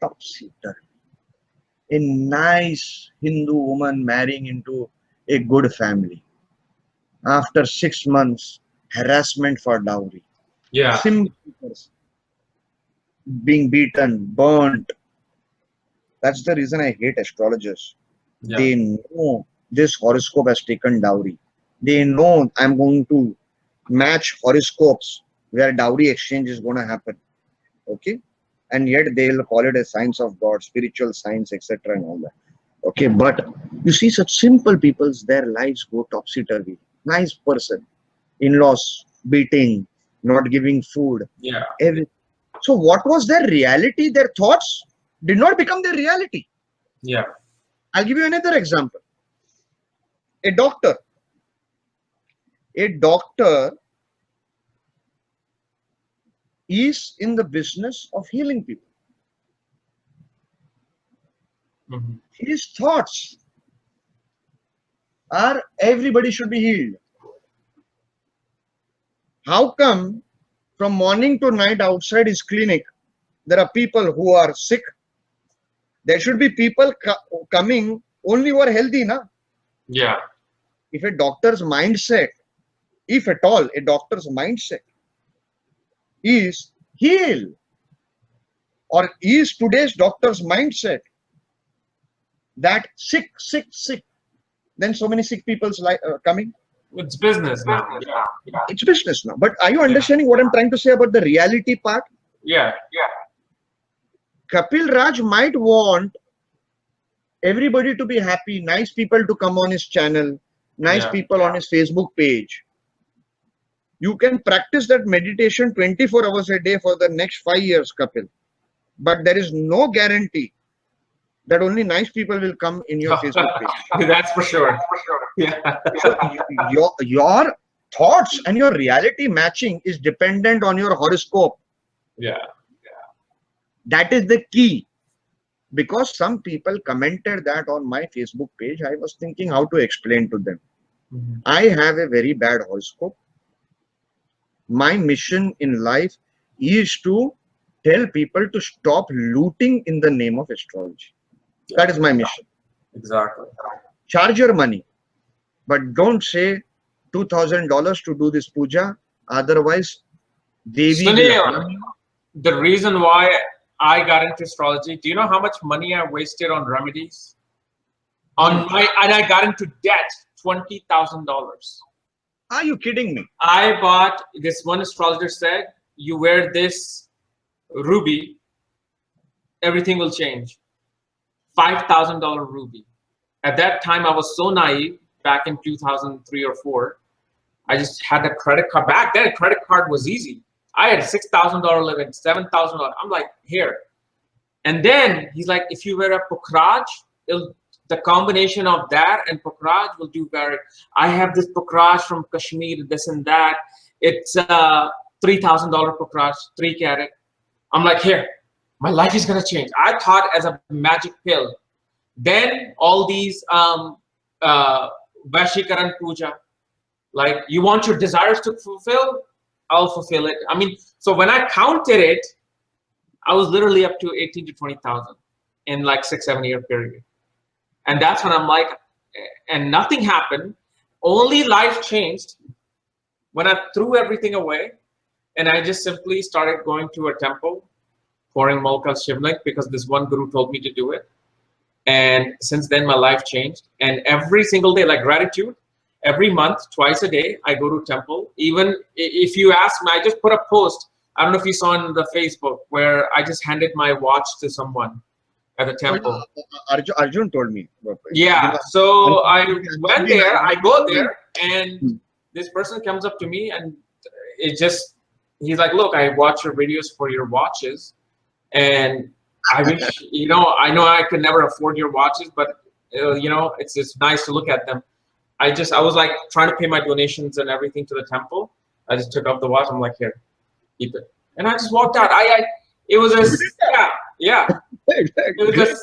topsy-turvy. A nice Hindu woman marrying into a good family. After 6 months, harassment for dowry. Yeah. Simple person. Being beaten, burnt. That's the reason I hate astrologers. Yeah. They know this horoscope has taken dowry. They know I'm going to match horoscopes where dowry exchange is going to happen. Okay? And yet they'll call it a science of God, spiritual science, etc. and all that. Okay, but you see such simple people's, their lives go topsy-turvy. Nice person. In-laws, beating, not giving food. Yeah. Everything. So what was their reality? Their thoughts did not become their reality. Yeah. I'll give you another example. A doctor. A doctor is in the business of healing people. Mm-hmm. His thoughts are everybody should be healed. How come from morning to night outside his clinic, there are people who are sick? There should be people coming only who are healthy, na? Yeah. If a doctor's mindset, if at all, a doctor's mindset is heal, or is today's doctor's mindset that sick, then so many sick people's coming. It's business now. Yeah. It's business now. But are you understanding what I'm trying to say about the reality part? Yeah. Kapiel Raaj might want everybody to be happy, nice people to come on his channel, nice people on his Facebook page. You can practice that meditation 24 hours a day for the next 5 years, Kapiel. But there is no guarantee that only nice people will come in your Facebook page. That's for sure. Yeah. So your thoughts and your reality matching is dependent on your horoscope. Yeah. That is the key. Because some people commented that on my Facebook page, I was thinking how to explain to them. I have a very bad horoscope. My mission in life is to tell people to stop looting in the name of astrology. That is my mission. Exactly. Charge your money, but don't say $2,000 to do this puja. Otherwise, Devi will. The reason why I got into astrology, do you know how much money I wasted on remedies? And I got into debt, $20,000. Are you kidding me? I bought, this one astrologer said, you wear this ruby, everything will change. $5,000 ruby. At that time, I was so naive, back in 2003 or 4. I just had a credit card. Back then, a credit card was easy. I had a $6,000 limit, $7,000. I'm like, here. And then he's like, if you wear a Pukhraj, the combination of that and Pukhraj will do very. I have this Pukhraj from Kashmir, this and that. It's $3,000 Pukhraj, 3 carat. I'm like, here, my life is gonna change. I thought as a magic pill. Then all these Vashikaran Puja, like you want your desires to fulfill, I'll fulfill it. I mean, so when I counted it, I was literally up to 18 to 20,000 in like 6-7 year period. And that's when I'm like, and nothing happened. Only life changed when I threw everything away and I just simply started going to a temple, pouring Malka Shivlik because this one guru told me to do it. And since then my life changed. And every single day, like gratitude, every month, twice a day, I go to temple. Even if you ask me, I just put a post. I don't know if you saw on the Facebook where I just handed my watch to someone at the temple. Arjun told me. Yeah, so I went there, I go there, and this person comes up to me and it just, he's like, look, I watch your videos for your watches. And I wish, you know I could never afford your watches, but you know, it's nice to look at them. I was like trying to pay my donations and everything to the temple. I just took off the watch. I'm like, here, keep it. And I just walked out. It was a, yeah. It was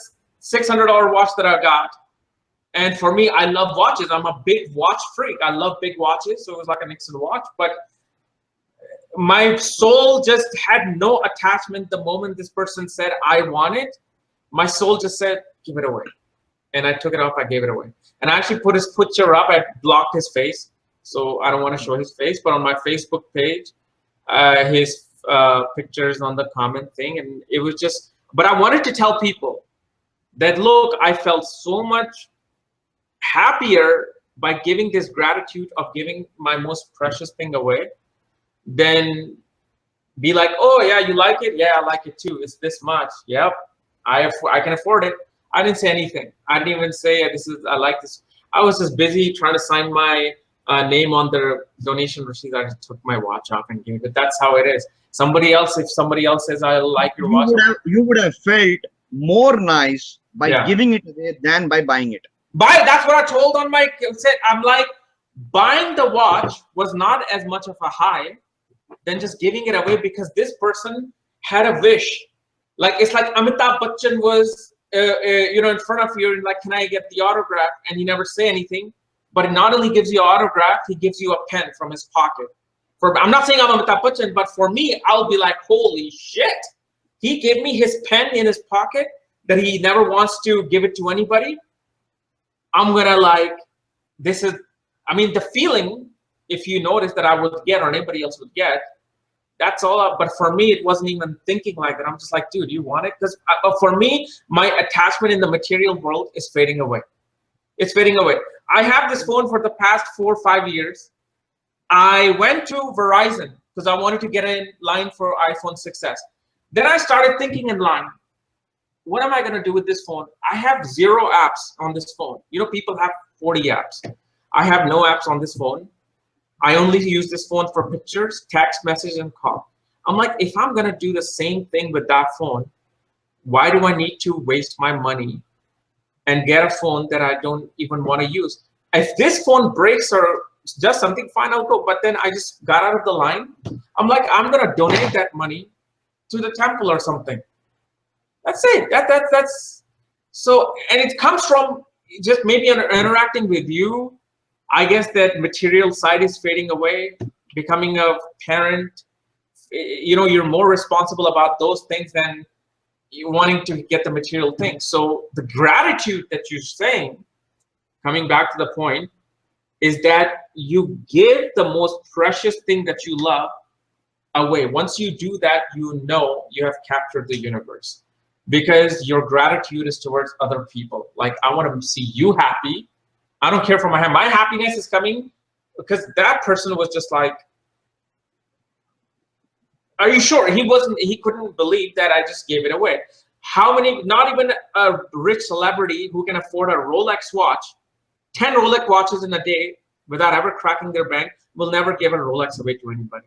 a $600 watch that I got. And for me, I love watches. I'm a big watch freak. I love big watches. So it was like a Nixon watch, but my soul just had no attachment. The moment this person said, I want it, my soul just said, give it away. And I took it off, I gave it away. And I actually put his picture up, I blocked his face. So I don't want to show his face, but on my Facebook page, his pictures on the comment thing. And it was just, but I wanted to tell people that, look, I felt so much happier by giving this gratitude of giving my most precious thing away than be like, oh yeah, you like it? Yeah, I like it too. It's this much. Yep, I can afford it. I didn't say anything. I didn't even say I like this. I was just busy trying to sign my name on the donation receipt. I just took my watch off and gave it. That's how it is. Somebody else, if somebody else says I like your watch, you would have felt more nice by giving it away than by buying it. That's what I told on my set. I'm like, buying the watch was not as much of a high than just giving it away, because this person had a wish. Like, it's like Amitabh Bachchan was in front of you and like, can I get the autograph? And he never say anything, but it not only gives you an autograph, he gives you a pen from his pocket I'm not saying I'm Amitabh Bachchan, but for me, I'll be like, holy shit. He gave me his pen in his pocket that he never wants to give it to anybody. I'm gonna like, this is, I mean, the feeling, if you notice, that I would get or anybody else would get, that's all up. But for me, it wasn't even thinking like that. I'm just like, dude, you want it? Because for me, my attachment in the material world is fading away. It's fading away. I have this phone for the past 4 or 5 years. I went to Verizon because I wanted to get in line for iPhone 6s. Then I started thinking in line, what am I going to do with this phone? I have 0 apps on this phone. You know, people have 40 apps. I have no apps on this phone. I only use this phone for pictures, text message, and call. I'm like, if I'm going to do the same thing with that phone, why do I need to waste my money and get a phone that I don't even want to use? If this phone breaks or does something, fine, I'll go. But then I just got out of the line. I'm like, I'm going to donate that money to the temple or something. That's it. That's so, and it comes from just maybe interacting with you. I guess that material side is fading away, becoming a parent. You know, you're more responsible about those things than you wanting to get the material things. So the gratitude that you're saying, coming back to the point, is that you give the most precious thing that you love away. Once you do that, you know you have captured the universe, because your gratitude is towards other people. Like, I want to see you happy. I don't care for my happiness is coming because that person was just like, are you sure? He couldn't believe that I just gave it away. How many, not even a rich celebrity who can afford a Rolex watch, 10 Rolex watches in a day without ever cracking their bank, will never give a Rolex away to anybody.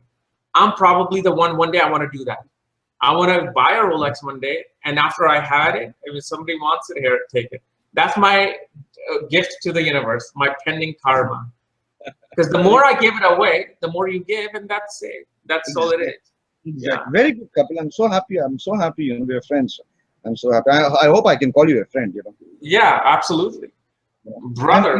I'm probably the one day I want to do that. I want to buy a Rolex one day, and after I had it, if somebody wants it, here, take it. That's my gift to the universe, my pending karma. Because the more I give it away, the more you give, and that's it. That's all it is. Yeah. Very good, Kapil. I'm so happy. I'm so happy. You know, we're friends. I'm so happy. I hope I can call you a friend. You know. Yeah, absolutely, brother.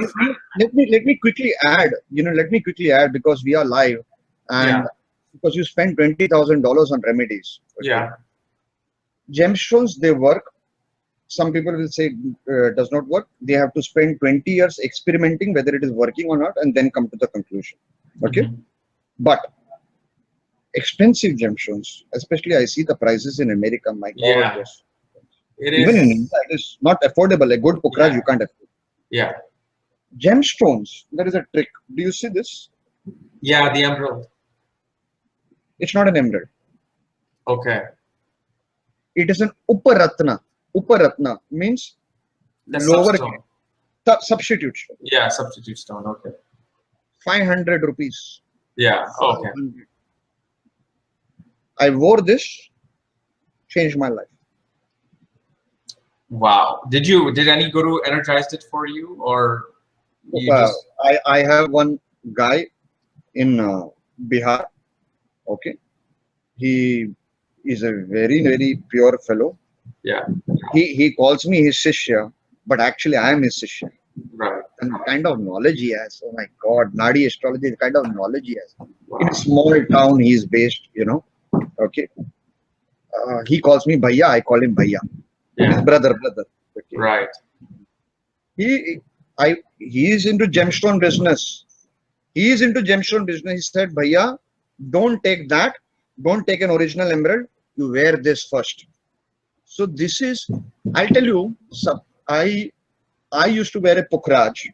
Let me quickly add. You know, let me quickly add, because we are live, and because you spent $20,000 on remedies. Okay? Yeah. Gemstones, they work. Some people will say does not work. They have to spend 20 years experimenting whether it is working or not, and then come to the conclusion. Okay, but expensive gemstones, especially I see the prices in America. My God, yes. It Even is. in India, it is not affordable. A good Pukhraj you can't afford. Yeah. Gemstones, there is a trick. Do you see this? Yeah, the emerald. It's not an emerald. Okay. It is an Uparatna. Uparatna means The lower substone. Substitute stone. Yeah, substitute stone. Okay. 500 rupees. Yeah. Okay. I wore this, changed my life. Wow. Did any guru energized it for you, or you just? I have one guy in Bihar. Okay, he is a very pure fellow. Yeah. He calls me his Shishya, but actually I am his Shishya. Right. And the kind of knowledge he has, oh my God, Nadi astrology, the kind of knowledge he has. Wow. In a small town he is based, you know. Okay. He calls me Bhaiya, I call him Bhaiya. Yeah. Brother. Okay. Right. He is into gemstone business. He is into gemstone business. He said, Bhaiya, don't take that. Don't take an original emerald. You wear this first. So this is, I'll tell you, I used to wear a Pukhraj.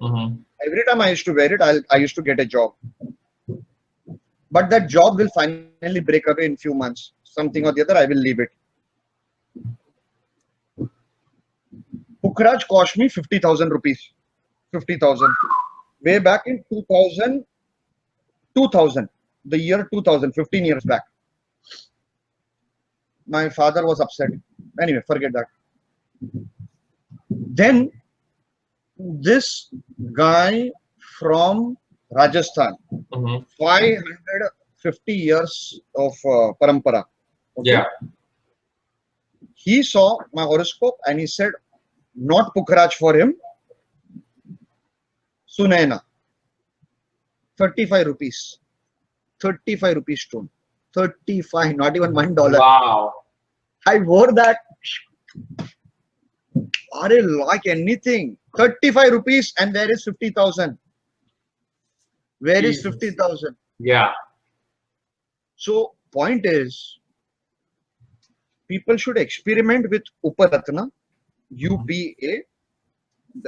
Every time I used to wear it, I used to get a job. But that job will finally break away in few months. Something or the other, I will leave it. Pukhraj cost me 50,000 rupees. 50,000. Way back in 2000, the year 2000, 15 years back. My father was upset. Anyway, forget that. Then this guy from Rajasthan, 550 years of parampara. Okay? Yeah. He saw my horoscope and he said, not Pukhraj for him, Sunaina, 35 rupees. 35 rupees stone. 35, not even $1. Wow. I wore that. Are like anything? 35 rupees, and where is 50,000? Where is Jesus. 50,000? Yeah. So point is, people should experiment with Uparatna, UPA,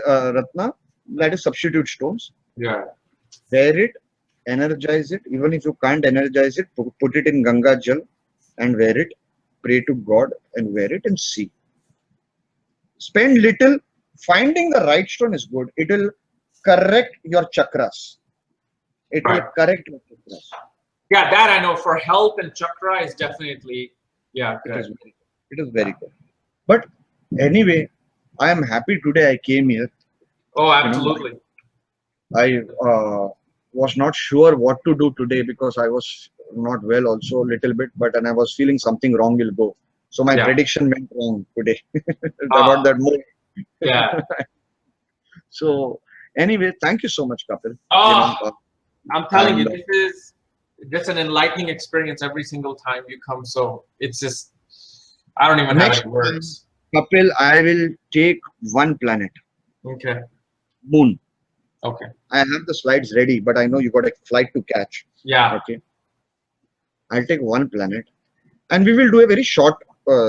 Ratna, that is substitute stones. Yeah. Wear it, energize it. Even if you can't energize it, put it in Ganga Jal and wear it. Pray to God and wear it and see. Spend little. Finding the right stone is good. It will correct your chakras. It will correct your chakras. Yeah, that I know. For health and chakra is definitely, yeah, good. It is very good. But anyway, I am happy today I came here. Oh, absolutely. I was not sure what to do today because I was not well also a little bit, and I was feeling something wrong will go. So my prediction went wrong today about that moon. Yeah. So anyway, thank you so much, Kapil. Oh, I'm telling you, this is just an enlightening experience every single time you come. So it's just, I don't even have any words. Kapil, I will take one planet. Okay. Moon. Okay. I have the slides ready, but I know you got a flight to catch. Yeah. Okay. I'll take one planet, and we will do a very short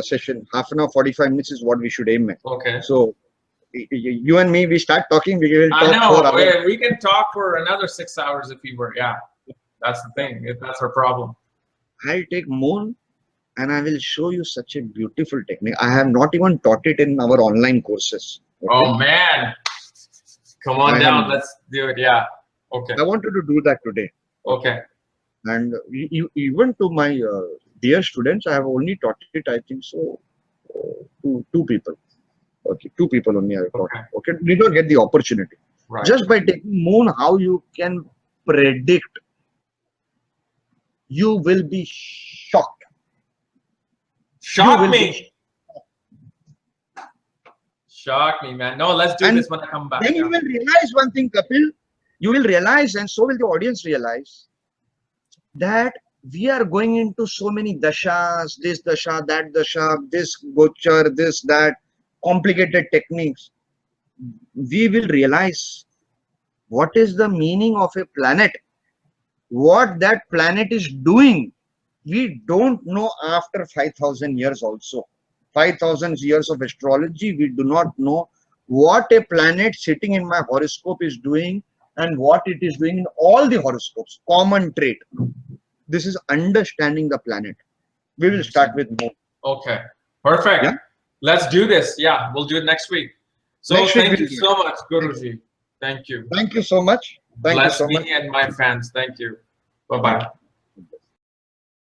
session. Half an hour, 45 minutes is what we should aim at. Okay. So you and me, we start talking. We will talk. I know. We can talk for another 6 hours if we were. Yeah. That's the thing. That's our problem. I'll take Moon, and I will show you such a beautiful technique. I have not even taught it in our online courses. Okay? Oh man. Come on down. Let's do it. Yeah. Okay. I wanted to do that today. Okay. And even to my dear students, I have only taught it, I think so, to two people. Okay, two people only I have taught. Okay, did not get the opportunity. Right. Just by taking Moon, how you can predict, you will be shocked. Shock me. Shock me, man. No, let's do this when I come back. Then you will realize one thing, Kapil. You will realize, and so will the audience realize, that we are going into so many dashas, this dasha, that dasha, this gochar, this, that, complicated techniques. We will realize what is the meaning of a planet, what that planet is doing. We don't know after 5,000 years also. 5,000 years of astrology, we do not know what a planet sitting in my horoscope is doing and what it is doing in all the horoscopes. Common trait. This is understanding the planet. We will start with Moon. Okay. Perfect. Yeah? Let's do this. Yeah, we'll do it next week. So thank you so much, Guruji. Thank you. Thank you so much. Thank you so much. Bless me and my fans. Thank you. Bye-bye.